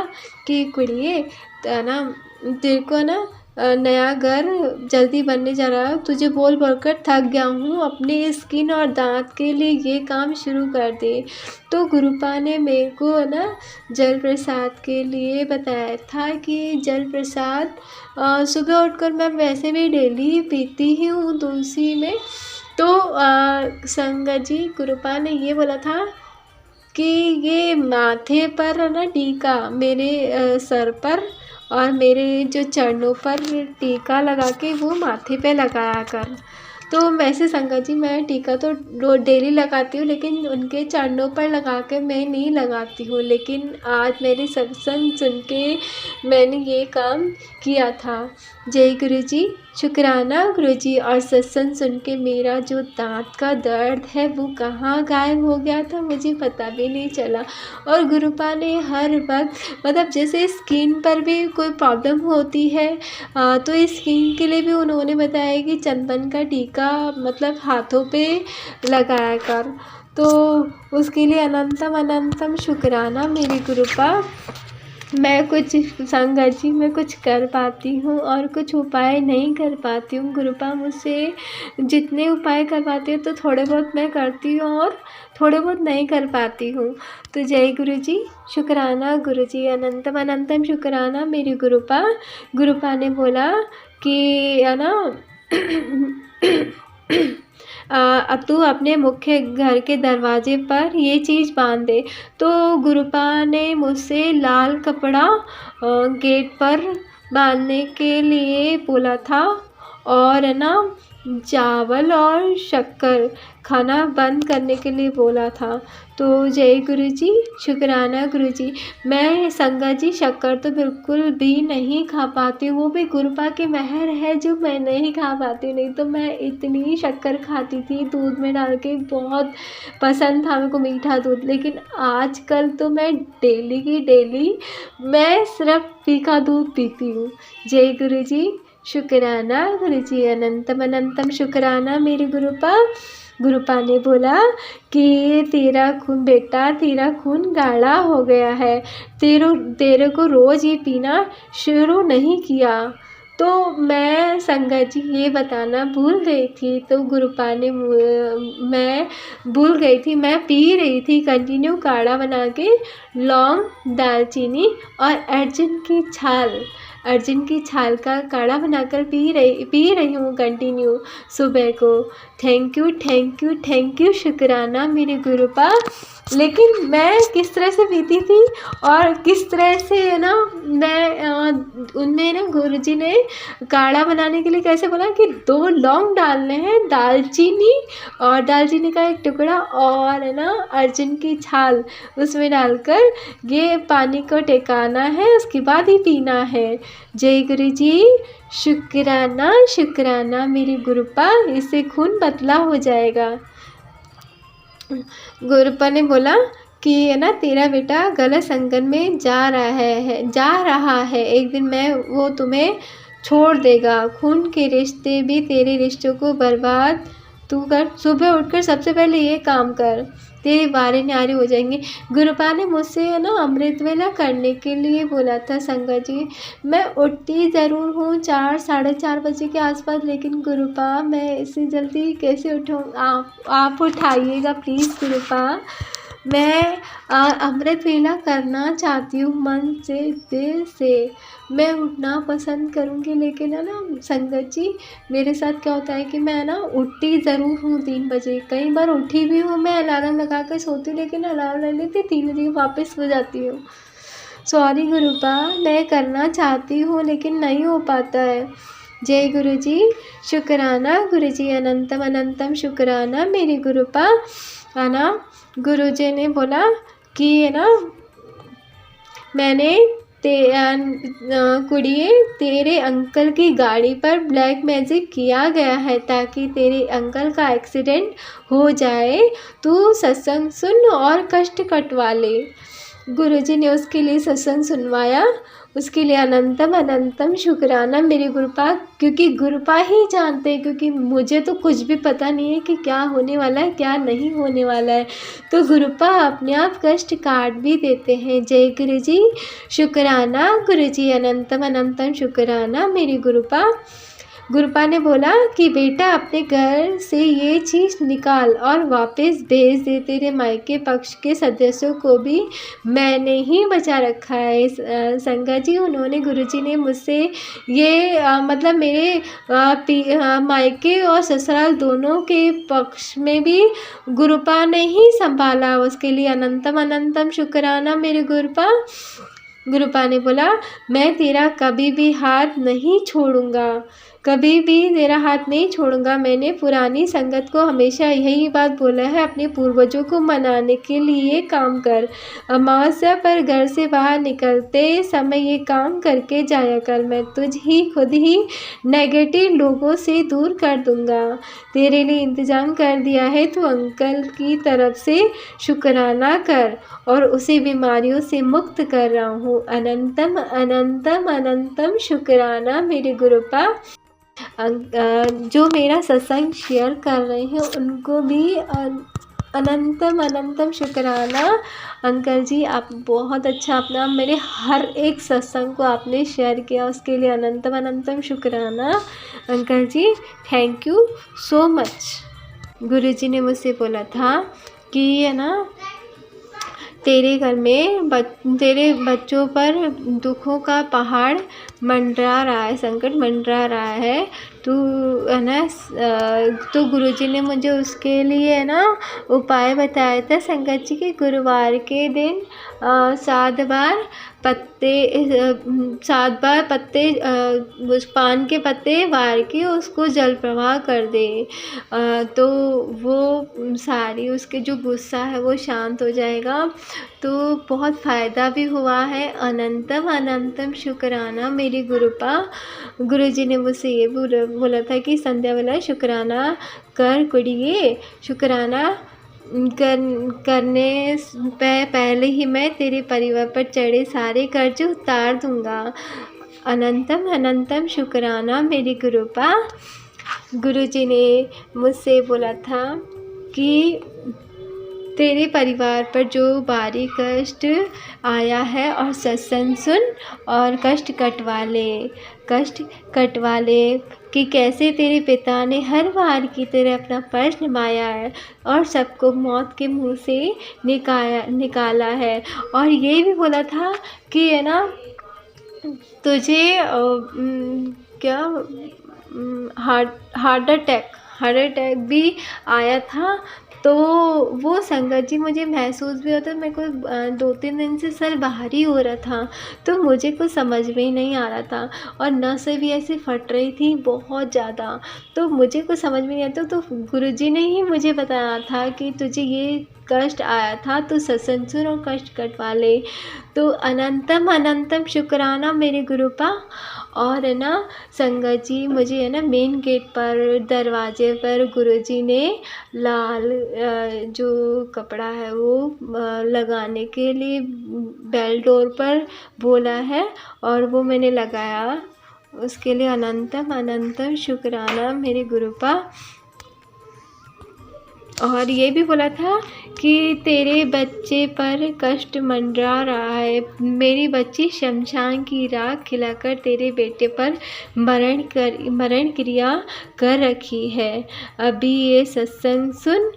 कि कुड़िए ना, तेरे को ना नया घर जल्दी बनने जा रहा है, तुझे बोल कर थक गया हूँ, अपने स्किन और दांत के लिए ये काम शुरू कर दे। तो गुरुपा ने मेरे को ना जल प्रसाद के लिए बताया था कि जल प्रसाद सुबह उठकर मैं वैसे भी डेली पीती ही हूँ तुलसी में, तो संगत जी गुरुपा ने ये बोला था कि ये माथे पर है ना टीका, मेरे सर पर और मेरे जो चरणों पर टीका लगा के वो माथे पे लगाया कर। तो वैसे संगत जी मैं टीका तो डेली लगाती हूँ, लेकिन उनके चरणों पर लगा के मैं नहीं लगाती हूँ, लेकिन आज मेरी सत्संग सुन के मैंने ये काम किया था। जय गुरुजी, शुक्राना गुरुजी। और सत्संग सुन के मेरा जो दांत का दर्द है वो कहाँ गायब हो गया था मुझे पता भी नहीं चला। और गुरुपा ने हर वक्त, मतलब जैसे स्किन पर भी कोई प्रॉब्लम होती है तो इस स्किन के लिए भी उन्होंने बताया कि चंदन का टीका मतलब हाथों पे लगाया कर, तो उसके लिए अनंतम अनंतम शुक्राना मेरी गुरुपा। मैं कुछ संगत जी मैं कुछ कर पाती हूँ और कुछ उपाय नहीं कर पाती हूँ गुरुपा, मुझसे जितने उपाय कर पाती हूँ तो थोड़े बहुत मैं करती हूँ और थोड़े बहुत नहीं कर पाती हूँ। तो जय गुरुजी, शुक्राना गुरुजी, अनंतम अनंतम शुक्राना मेरी गुरुपा। गुरुपा ने बोला कि है ना अब तू अपने मुख्य घर के दरवाजे पर ये चीज़ बांध दे। तो गुरुपा ने मुझसे लाल कपड़ा गेट पर बांधने के लिए बोला था, और है ना चावल और शक्कर खाना बंद करने के लिए बोला था। तो जय गुरुजी, शुक्राना गुरुजी। मैं संगत जी शक्कर तो बिल्कुल भी नहीं खा पाती हूँ, वो भी गुरुपा की मेहर है जो मैं नहीं खा पाती हूँ, नहीं तो मैं इतनी शक्कर खाती थी दूध में डाल के, बहुत पसंद था मेरे को मीठा दूध। लेकिन आजकल तो मैं डेली की डेली मैं सिर्फ फीका दूध पीती हूँ। जय गुरुजी, शुक्राना गुरुजी, अनंतम अनंतम शुक्राना मेरी गुरुपा। गुरुपा ने बोला कि तेरा खून बेटा, तेरा खून गाढ़ा हो गया है, तेरे को रोज़ ये पीना शुरू नहीं किया। तो मैं संगत जी ये बताना भूल गई थी, तो गुरुपा ने मैं भूल गई थी, मैं पी रही थी कंटिन्यू काढ़ा बना के, लौंग, दालचीनी और अर्जुन की छाल का काढ़ा बनाकर पी रही हूँ कंटिन्यू सुबह को। थैंक यू शुक्राना मेरे गुरुपा। लेकिन मैं किस तरह से पीती थी और किस तरह से है ना मैं उनमें ना गुरुजी ने काढ़ा बनाने के लिए कैसे बोला कि 2 लौंग डालने हैं, दालचीनी का एक टुकड़ा और है ना अर्जुन की छाल उसमें डालकर ये पानी को टेकाना है, उसके बाद ही पीना है। जय गुरु जी। शुक्राना शुक्राना मेरे गुरुपा, इससे खून पतला हो जाएगा। गुरुपा ने बोला कि है ना तेरा बेटा गलत संगत में जा रहा है, एक दिन मैं वो तुम्हें छोड़ देगा। खून के रिश्ते भी तेरे रिश्तों को बर्बाद तू कर। सुबह उठकर सबसे पहले ये काम कर, तेरे बारे न्यारे हो जाएंगे। गुरुपा ने मुझसे है ना अमृत वेला करने के लिए बोला था संगत जी। मैं उठती ज़रूर हूँ 4 साढ़े 4 बजे के आसपास, लेकिन गुरुपा मैं इससे जल्दी कैसे उठाऊँ? आप उठाइएगा प्लीज़ गुरुपा। मैं अमृत वेला करना चाहती हूँ मन से, दिल से। मैं उठना पसंद करूँगी, लेकिन है ना संगत जी मेरे साथ क्या होता है कि मैं ना उठती ज़रूर हूँ 3 बजे, कई बार उठी भी हूँ। मैं अलार्म लगा कर सोती हूँ, लेकिन अलार्म ले लेती 3 बजे वापस सो जाती हूँ। सॉरी गुरुपा, मैं करना चाहती हूँ लेकिन नहीं हो पाता है। जय गुरु जी। शुक्राना गुरु जी, अनंतम अनंतम शुक्राना मेरे गुरुपा। है ना गुरुजी ने बोला कि है ना मैंने कुड़िए तेरे अंकल की गाड़ी पर ब्लैक मैजिक किया गया है ताकि तेरे अंकल का एक्सीडेंट हो जाए, तू सत्संग सुन और कष्ट कटवा ले। गुरुजी ने उसके लिए सत्संग सुनवाया, उसके लिए अनंतम अनंतम शुक्राना मेरे गुरुपा, क्योंकि गुरुपा ही जानते हैं, क्योंकि मुझे तो कुछ भी पता नहीं है कि क्या होने वाला है क्या नहीं होने वाला है। तो गुरुपा अपने आप कष्ट काट भी देते हैं। जय गुरु जी। शुक्राना गुरु जी, अनंतम अनंतम शुक्राना मेरे गुरुपा। गुरुपा ने बोला कि बेटा अपने घर से ये चीज़ निकाल और वापस भेज दे, तेरे मायके पक्ष के सदस्यों को भी मैंने ही बचा रखा है। संगत जी उन्होंने गुरुजी ने मुझसे ये मतलब मेरे मायके और ससुराल दोनों के पक्ष में भी गुरुपा ने ही संभाला, उसके लिए अनंतम अनंतम शुक्राना मेरे गुरुपा। गुरुपा ने बोला मैं तेरा कभी भी हाथ नहीं छोड़ूंगा, कभी भी तेरा हाथ नहीं छोड़ूंगा। मैंने पुरानी संगत को हमेशा यही बात बोला है, अपने पूर्वजों को मनाने के लिए काम कर। अमावस्या पर घर से बाहर निकलते समय ये काम करके जाया कर, मैं खुद ही नेगेटिव लोगों से दूर कर दूंगा। तेरे लिए इंतज़ाम कर दिया है, तू अंकल की तरफ से शुक्राना कर और उसे बीमारियों से मुक्त कर रहा हूँ। अनंतम अनंतम अनंतम शुक्राना मेरे गुरुपा। जो मेरा सत्संग शेयर कर रहे हैं उनको भी अनंतम अनंतम शुक्राना। अंकल जी आप बहुत अच्छा अपना मेरे हर एक सत्संग को आपने शेयर किया, उसके लिए अनंतम अनंतम शुक्राना uncle ji, thank you so much. गुरुजी ने मुझसे बोला था कि है ना तेरे घर में तेरे बच्चों पर दुखों का पहाड़ मंडरा रहा है, संकट मंडरा रहा है, तो है ना तो गुरुजी ने मुझे उसके लिए है ना उपाय बताया था। संगत जी के गुरुवार के दिन 7 बार पत्ते उस पान के पत्ते वार के उसको जल प्रवाह कर दे, तो वो सारी उसके जो गुस्सा है वो शांत हो जाएगा। तो बहुत फ़ायदा भी हुआ है। अनंतम अनंतम शुक्राना मेरे गुरुपा। गुरुजी ने मुझसे ये बोला था कि संध्या वाला शुक्राना कर कुड़िए, शुक्राना करने पहले ही मैं तेरे परिवार पर चढ़े सारे कर्ज उतार दूंगा। अनंतम अनंतम शुक्राना मेरे गुरुपा। गुरुजी ने मुझसे बोला था कि तेरे परिवार पर जो भारी कष्ट आया है और सत्संग सुन और कष्ट कटवा ले कि कैसे तेरे पिता ने हर बार की तरह अपना फर्ज निभाया है और सबको मौत के मुंह से निकाला है। और ये भी बोला था कि है ना तुझे क्या हार्ट अटैक हार्ट अटैक भी आया था। तो वो संगत जी मुझे महसूस भी होता, मेरे को 2-3 दिन से सर भारी हो रहा था, तो मुझे कुछ समझ में ही नहीं आ रहा था और नसें भी ऐसे फट रही थी बहुत ज़्यादा। तो मुझे कुछ समझ में नहीं आता, तो गुरुजी ने ही मुझे बताया था कि तुझे ये कष्ट आया था, तू सत्संग सुन और कष्ट कटवा ले। तो अनंतम अनंतम शुक्राना मेरे गुरुपा। और है ना संगत जी, मुझे है ना मेन गेट पर दरवाजे पर गुरुजी ने लाल जो कपड़ा है वो लगाने के लिए बेल डोर पर बोला है और वो मैंने लगाया। उसके लिए अनंतम अनंतम शुक्राना मेरे गुरुपा। और ये भी बोला था कि तेरे बच्चे पर कष्ट मंडरा रहा है, मेरी बच्ची शमशान की राख खिलाकर तेरे बेटे पर मरण क्रिया कर रखी है। अभी ये सत्संग सुन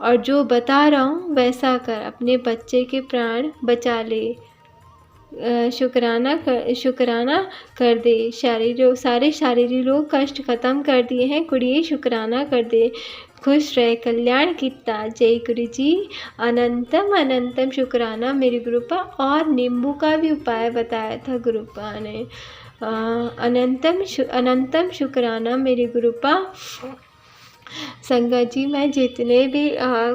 और जो बता रहा हूँ वैसा कर, अपने बच्चे के प्राण बचा ले। शुक्राना कर दे, सारे शारीरिक रोग कष्ट खत्म कर दिए हैं कुड़िए, शुक्राना कर दे, खुश रहे, कल्याण किता। जय गुरु जी। अनंतम अनंतम शुक्राना मेरे गुरुपा। और नींबू का भी उपाय बताया था गुरुपा ने। अनंतम शुक्राना मेरे गुरुपा। संगत जी, मैं जितने भी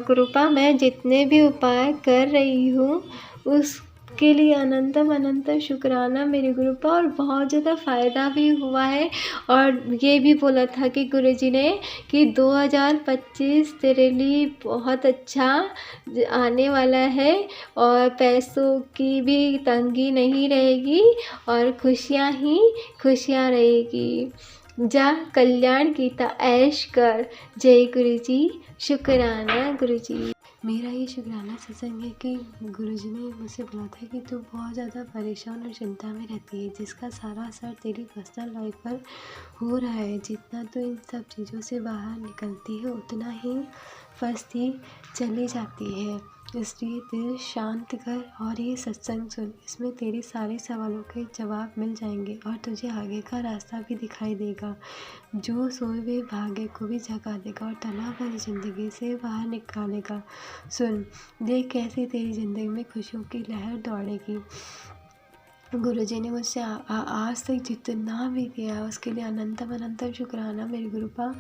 गुरुपा मैं जितने भी उपाय कर रही हूँ उसके लिए अनंतम अनंतम शुक्राना मेरे गुरुपा। और बहुत ज़्यादा फ़ायदा भी हुआ है। और ये भी बोला था कि गुरुजी ने कि 2025 तेरे लिए बहुत अच्छा आने वाला है और पैसों की भी तंगी नहीं रहेगी और खुशियाँ ही खुशियाँ रहेगी। जा कल्याण गीता ऐश कर। जय गुरु जी। शुक्राना गुरु जी। मेरा ये शुक्राना सत्संग है कि गुरुजी ने मुझसे बोला था कि तू बहुत ज़्यादा परेशान और चिंता में रहती है, जिसका सारा असर तेरी पर्सनल लाइफ पर हो रहा है। जितना तो इन सब चीज़ों से बाहर निकलती है उतना ही फंसती चली जाती है। इसलिए दिल शांत कर और ये सत्संग सुन, इसमें तेरे सारे सवालों के जवाब मिल जाएंगे और तुझे आगे का रास्ता भी दिखाई देगा, जो सोए हुए भाग्य को भी जगा देगा और तनाव भरी ज़िंदगी से बाहर निकालेगा। सुन, देख कैसे तेरी ज़िंदगी में खुशियों की लहर दौड़ेगी। गुरुजी ने मुझसे आज तक जितना भी दिया उसके लिए अनंतम अनंतम शुक्राना मेरे गुरुपा।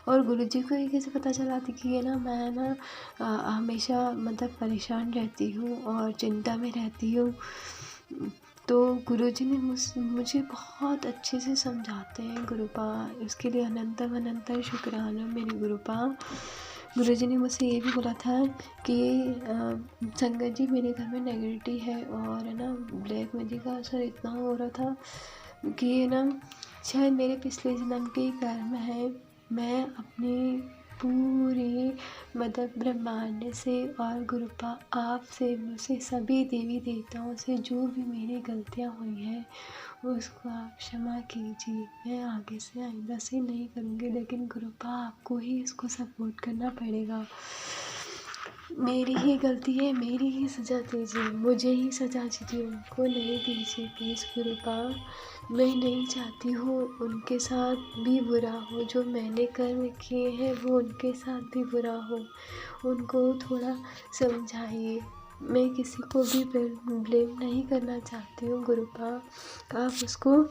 और गुरुजी को ये कैसे पता चला था कि ये ना मैं ना हमेशा मतलब परेशान रहती हूँ और चिंता में रहती हूँ। तो गुरुजी ने मुझे बहुत अच्छे से समझाते हैं गुरुपा। उसके लिए अनंतम अनंतम शुक्राना मेरे गुरुपा। गुरुजी ने मुझसे ये भी बोला था कि संगत जी, मेरे घर में नेगेटिविटी है और है ना ब्लैक मैजिक का असर इतना हो रहा था कि है ना शायद मेरे पिछले जन्म के कर्म है। मैं अपने पूरे मतलब ब्रह्मांड से और गुरुपा आपसे, मुझसे, सभी देवी देवताओं से जो भी मेरी गलतियाँ हुई हैं उसको आप क्षमा कीजिए। मैं आगे से आइंदा से नहीं करूँगी, लेकिन गुरुपा आपको ही इसको सपोर्ट करना पड़ेगा। मेरी ही गलती है, मेरी ही सज़ा दीजिए, मुझे ही सज़ा दीजिए, उनको नहीं दीजिए प्लीज़ गुरुपा। मैं नहीं चाहती हूँ उनके साथ भी बुरा हो, जो मैंने कर्म किए हैं वो उनके साथ भी बुरा हो। उनको थोड़ा समझाइए। मैं किसी को भी ब्लेम नहीं करना चाहती हूँ गुरुपा, आप उसको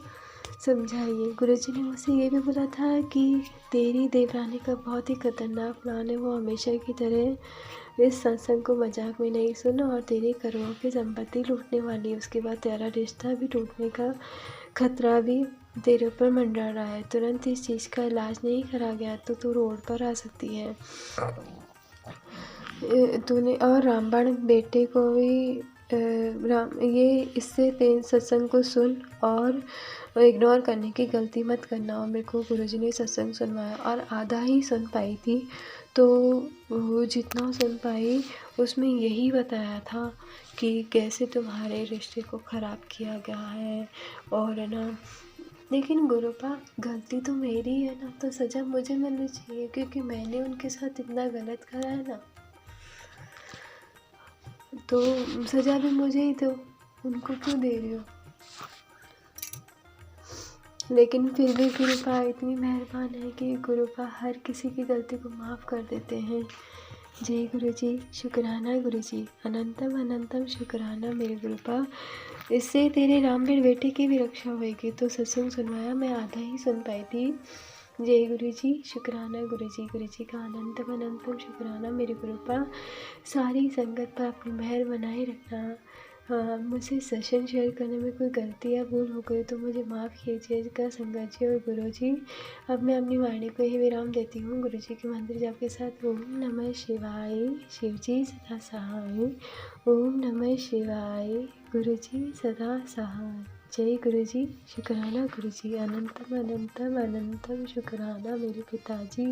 समझाइए। गुरुजी ने मुझसे ये भी बोला था कि तेरी देवरानी का बहुत ही खतरनाक प्लान है, वो हमेशा की तरह इस सत्संग को मजाक में नहीं सुनो और तेरे कर्मों की संपत्ति लूटने वाली है। उसके बाद तेरा रिश्ता भी टूटने का खतरा भी तेरे ऊपर मंडरा रहा है। तुरंत इस चीज़ का इलाज नहीं करा गया तो तू रोड पर आ सकती है। तूने और रामबाण बेटे को भी ये इससे तेरे सत्संग को सुन और इग्नोर करने की गलती मत करना। और मेरे को गुरुजी ने सत्संग सुनवाया और आधा ही सुन पाई थी, तो वो जितना सुन पाई उसमें यही बताया था कि कैसे तुम्हारे रिश्ते को ख़राब किया गया है और है ना। लेकिन गुरुपा गलती तो मेरी है ना, तो सज़ा मुझे मिलनी चाहिए क्योंकि मैंने उनके साथ इतना गलत करा है ना, तो सज़ा भी मुझे ही दो, उनको क्यों दे रही हो। लेकिन फिर भी गुरुपा इतनी मेहरबान है कि गुरुपा हर किसी की गलती को माफ़ कर देते हैं। जय गुरु जी, शुक्राना गुरु जी, अनंतम अनंतम शुक्राना मेरे गुरुपा। इससे तेरे रामबीर बेटे की भी रक्षा होगी। तो सत्संग सुनवाया, मैं आधा ही सुन पाई थी। जय गुरु जी, शुक्राना गुरु जी का अनंतम अनंतम शुक्राना मेरे गुरुपा। सारी संगत पर अपनी मेहर बनाए रखना। हाँ, मुझसे सेशन शेयर करने में कोई गलती या भूल हो गई तो मुझे माफ़ कीजिएगा संगत जी और गुरु जी। अब मैं अपनी वाणी को ही विराम देती हूँ गुरु जी के मंदिर जाप के साथ। ओम नमः शिवाय, शिव जी सदा सहाय। ओम नमः शिवाय, गुरु जी सदा सहाय। जय गुरु जी, शुक्राना गुरु जी, अनंतम अनंतम अनंतम शुक्राना मेरे पिताजी।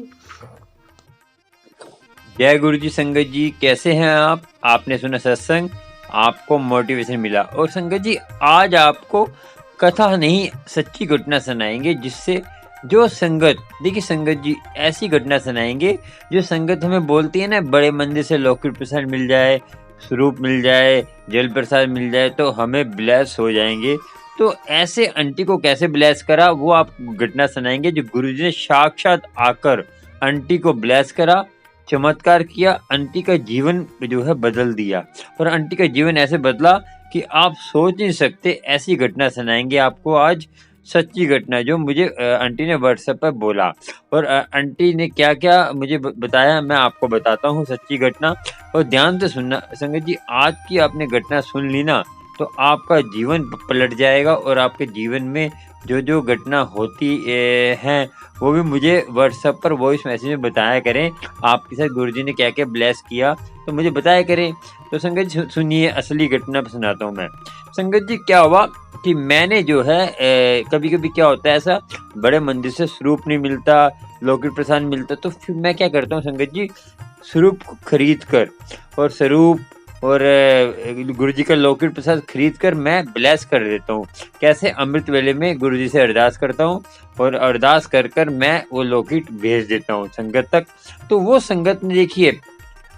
जय गुरु जी। संगत जी कैसे हैं आप? आपने सुना सत्संग, आपको मोटिवेशन मिला। और संगत जी आज आपको कथा नहीं सच्ची घटना सुनाएंगे, जिससे जो संगत, देखिए संगत जी ऐसी घटना सुनाएंगे जो संगत हमें बोलती है ना, बड़े मंदिर से लौकिक प्रसाद मिल जाए, स्वरूप मिल जाए, जल प्रसाद मिल जाए तो हमें ब्लेस हो जाएंगे। तो ऐसे आंटी को कैसे ब्लेस करा वो आप घटना सुनाएंगे, जो गुरुजी ने साक्षात आकर आंटी को ब्लेस करा, चमत्कार किया, आंटी का जीवन जो है बदल दिया। और आंटी का जीवन ऐसे बदला कि आप सोच नहीं सकते। ऐसी घटना सुनाएंगे आपको आज, सच्ची घटना जो मुझे आंटी ने व्हाट्सएप पर बोला। और आंटी ने क्या क्या मुझे बताया मैं आपको बताता हूँ सच्ची घटना। और ध्यान से सुनना संगत जी, आज की आपने घटना सुन ली ना तो आपका जीवन पलट जाएगा। और आपके जीवन में जो जो घटना होती हैं वो भी मुझे व्हाट्सएप पर वॉइस मैसेज में बताया करें। आपके साथ गुरुजी ने क्या क्या ब्लेस किया तो मुझे बताया करें। तो संगत जी सुनिए, असली घटना सुनाता हूँ मैं। संगत जी क्या हुआ कि मैंने जो है कभी कभी क्या होता है ऐसा, बड़े मंदिर से स्वरूप नहीं मिलता, लौकिक प्रसाद मिलता, तो फिर मैं क्या करता हूँ संगत जी, स्वरूप को खरीद कर और स्वरूप और गुरु जी का लौकिक प्रसाद खरीद कर मैं ब्लेस कर देता हूँ। कैसे? अमृत वेले में गुरु जी से अरदास करता हूँ और अरदास कर कर मैं वो लौकिक भेज देता हूँ संगत तक। तो वो संगत ने देखिए,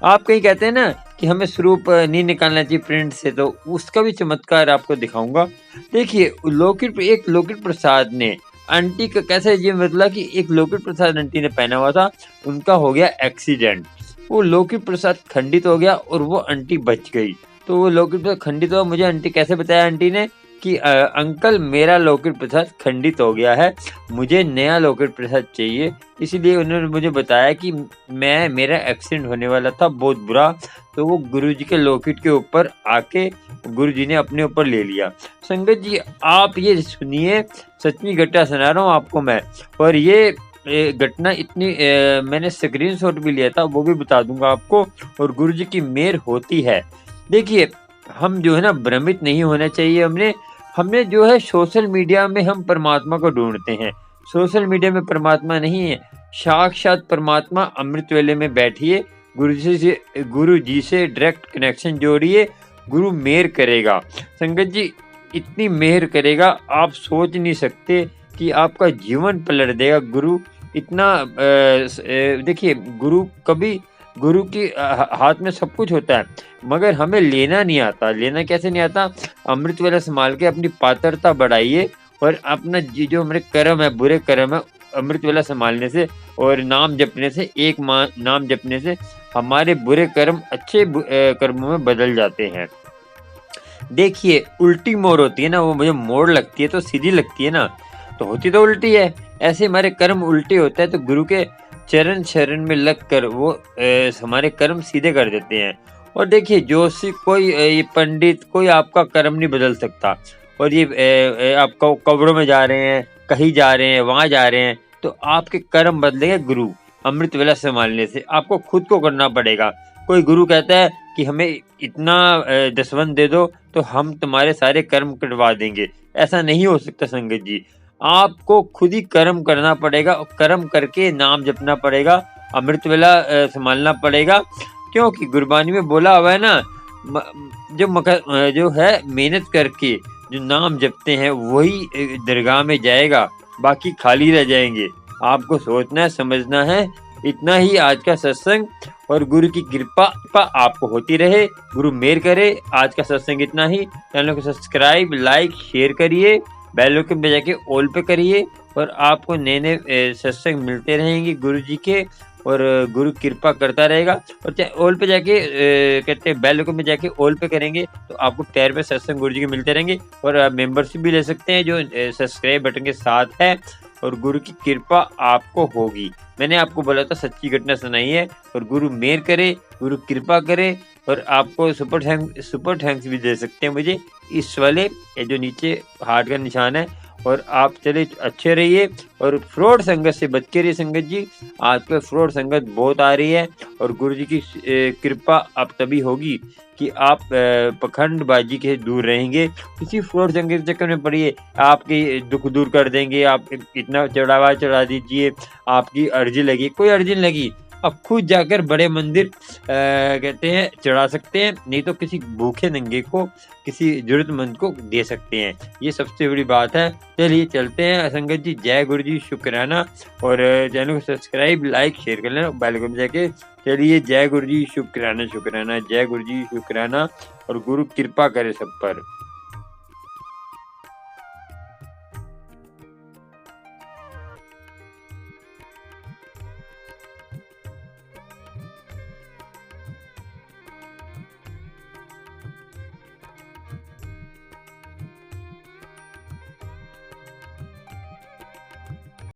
आप कहीं कहते हैं ना कि हमें स्वरूप नहीं निकालना चाहिए प्रिंट से, तो उसका भी चमत्कार आपको दिखाऊंगा। देखिए एक लौकिक प्रसाद ने आंटी का कैसे जीवन बदला कि एक लौकिक प्रसाद आंटी ने पहना हुआ था, उनका हो गया एक्सीडेंट, वो लौकिक प्रसाद खंडित हो गया और वो आंटी बच गई। तो वो लौकिक प्रसाद खंडित हुआ, मुझे आंटी कैसे बताया आंटी ने कि अंकल मेरा लौकिक प्रसाद खंडित हो गया है, मुझे नया लौकिक प्रसाद चाहिए। इसीलिए उन्होंने मुझे बताया कि मेरा एक्सीडेंट होने वाला था बहुत बुरा, तो वो गुरुजी के लौकिक के ऊपर आके गुरुजी ने अपने ऊपर ले लिया। संगत जी आप ये सुनिए, सच्ची घटना सुना रहा हूँ आपको मैं। और ये घटना इतनी मैंने स्क्रीनशॉट भी लिया था, वो भी बता दूंगा आपको। और गुरुजी की मेहर होती है। देखिए हम जो है ना भ्रमित नहीं होना चाहिए। हमने जो है सोशल मीडिया में हम परमात्मा को ढूंढते हैं, सोशल मीडिया में परमात्मा नहीं है, साक्षात परमात्मा अमृत वेले में बैठिए, गुरु जी से डायरेक्ट कनेक्शन जोड़िए, गुरु मेहर करेगा। संगत जी इतनी मेहर करेगा आप सोच नहीं सकते कि आपका जीवन पलट देगा। गुरु इतना देखिए गुरु की हाथ में सब कुछ होता है, मगर हमें लेना नहीं आता। लेना कैसे नहीं आता? अमृत वेला संभाल के अपनी पात्रता बढ़ाइए और अपना जो हमारे कर्म है, बुरे कर्म है, अमृत वेला संभालने से और नाम जपने से, नाम जपने से हमारे बुरे कर्म अच्छे कर्मों में बदल जाते हैं। देखिए उल्टी मोड़ होती है ना, वो मुझे मोड़ लगती है तो सीधी लगती है ना, तो होती तो उल्टी है। ऐसे हमारे कर्म उल्टे होते हैं तो गुरु के चरण शरण में लग कर वो हमारे कर्म सीधे कर देते हैं। और देखिए जोशी कोई ये पंडित कोई आपका कर्म नहीं बदल सकता। और ये आप कब्रों में जा रहे हैं, कहीं जा रहे हैं, वहां जा रहे हैं, तो आपके कर्म बदलेंगे गुरु अमृत वेला संभालने से। आपको खुद को करना पड़ेगा। कोई गुरु कहता है कि हमें इतना दसवंत दे दो तो हम तुम्हारे सारे कर्म कटवा देंगे, ऐसा नहीं हो सकता संगत जी। आपको खुद ही कर्म करना पड़ेगा और कर्म करके नाम जपना पड़ेगा, अमृत वेला संभालना पड़ेगा। क्योंकि गुरबानी में बोला हुआ है ना, जो है मेहनत करके जो नाम जपते हैं वही दरगाह में जाएगा, बाकी खाली रह जाएंगे। आपको सोचना है, समझना है। इतना ही आज का सत्संग, और गुरु की कृपा आपको होती रहे, गुरु मेहर करे। आज का सत्संग इतना ही। चैनल को सब्सक्राइब, लाइक, शेयर करिए बेल आइकन पे जाके ऑल पे करिए और आपको नए-नए सत्संग मिलते रहेंगे गुरु जी के और गुरु कृपा करता रहेगा। और चाहे ऑल पे जाके कहते हैं बेल आइकन पे जाके ऑल पे करेंगे तो आपको पैर पे सत्संग गुरु जी के मिलते रहेंगे और आप मेंबरशिप भी ले सकते हैं जो सब्सक्राइब बटन के साथ है और गुरु की कृपा आपको होगी। मैंने आपको बोला था सच्ची घटना सुनाई है और गुरु मेहर करे, गुरु कृपा करे और आपको सुपर थैंक्स भी दे सकते हैं मुझे इस वाले ये जो नीचे हार्ट का निशान है। और आप चले अच्छे रहिए और फ्रॉड संगत से बच के रहिए संगत जी। आजकल फ्रॉड संगत बहुत आ रही है और गुरु जी की कृपा अब तभी होगी कि आप पखंडबाजी के दूर रहेंगे। किसी फ्रॉड संगत के चक्कर में पड़िए, आपके दुख दूर कर देंगे, आप इतना चढ़ावा चढ़ा दीजिए, आपकी अर्जी लगी, कोई अर्जी नहीं लगी, आप खुद जाकर बड़े मंदिर कहते हैं चढ़ा सकते हैं, नहीं तो किसी भूखे नंगे को, किसी जरूरतमंद को दे सकते हैं। ये सबसे बड़ी बात है। चलिए चलते हैं संगत जी। जय गुरु जी, शुक्राना और चैनल को सब्सक्राइब, लाइक, शेयर कर लेना बेल आइकन जाके। चलिए जय गुरु जी, शुक्राना शुक्राना, जय गुरु जी, शुक्राना और गुरु कृपा करे सब पर।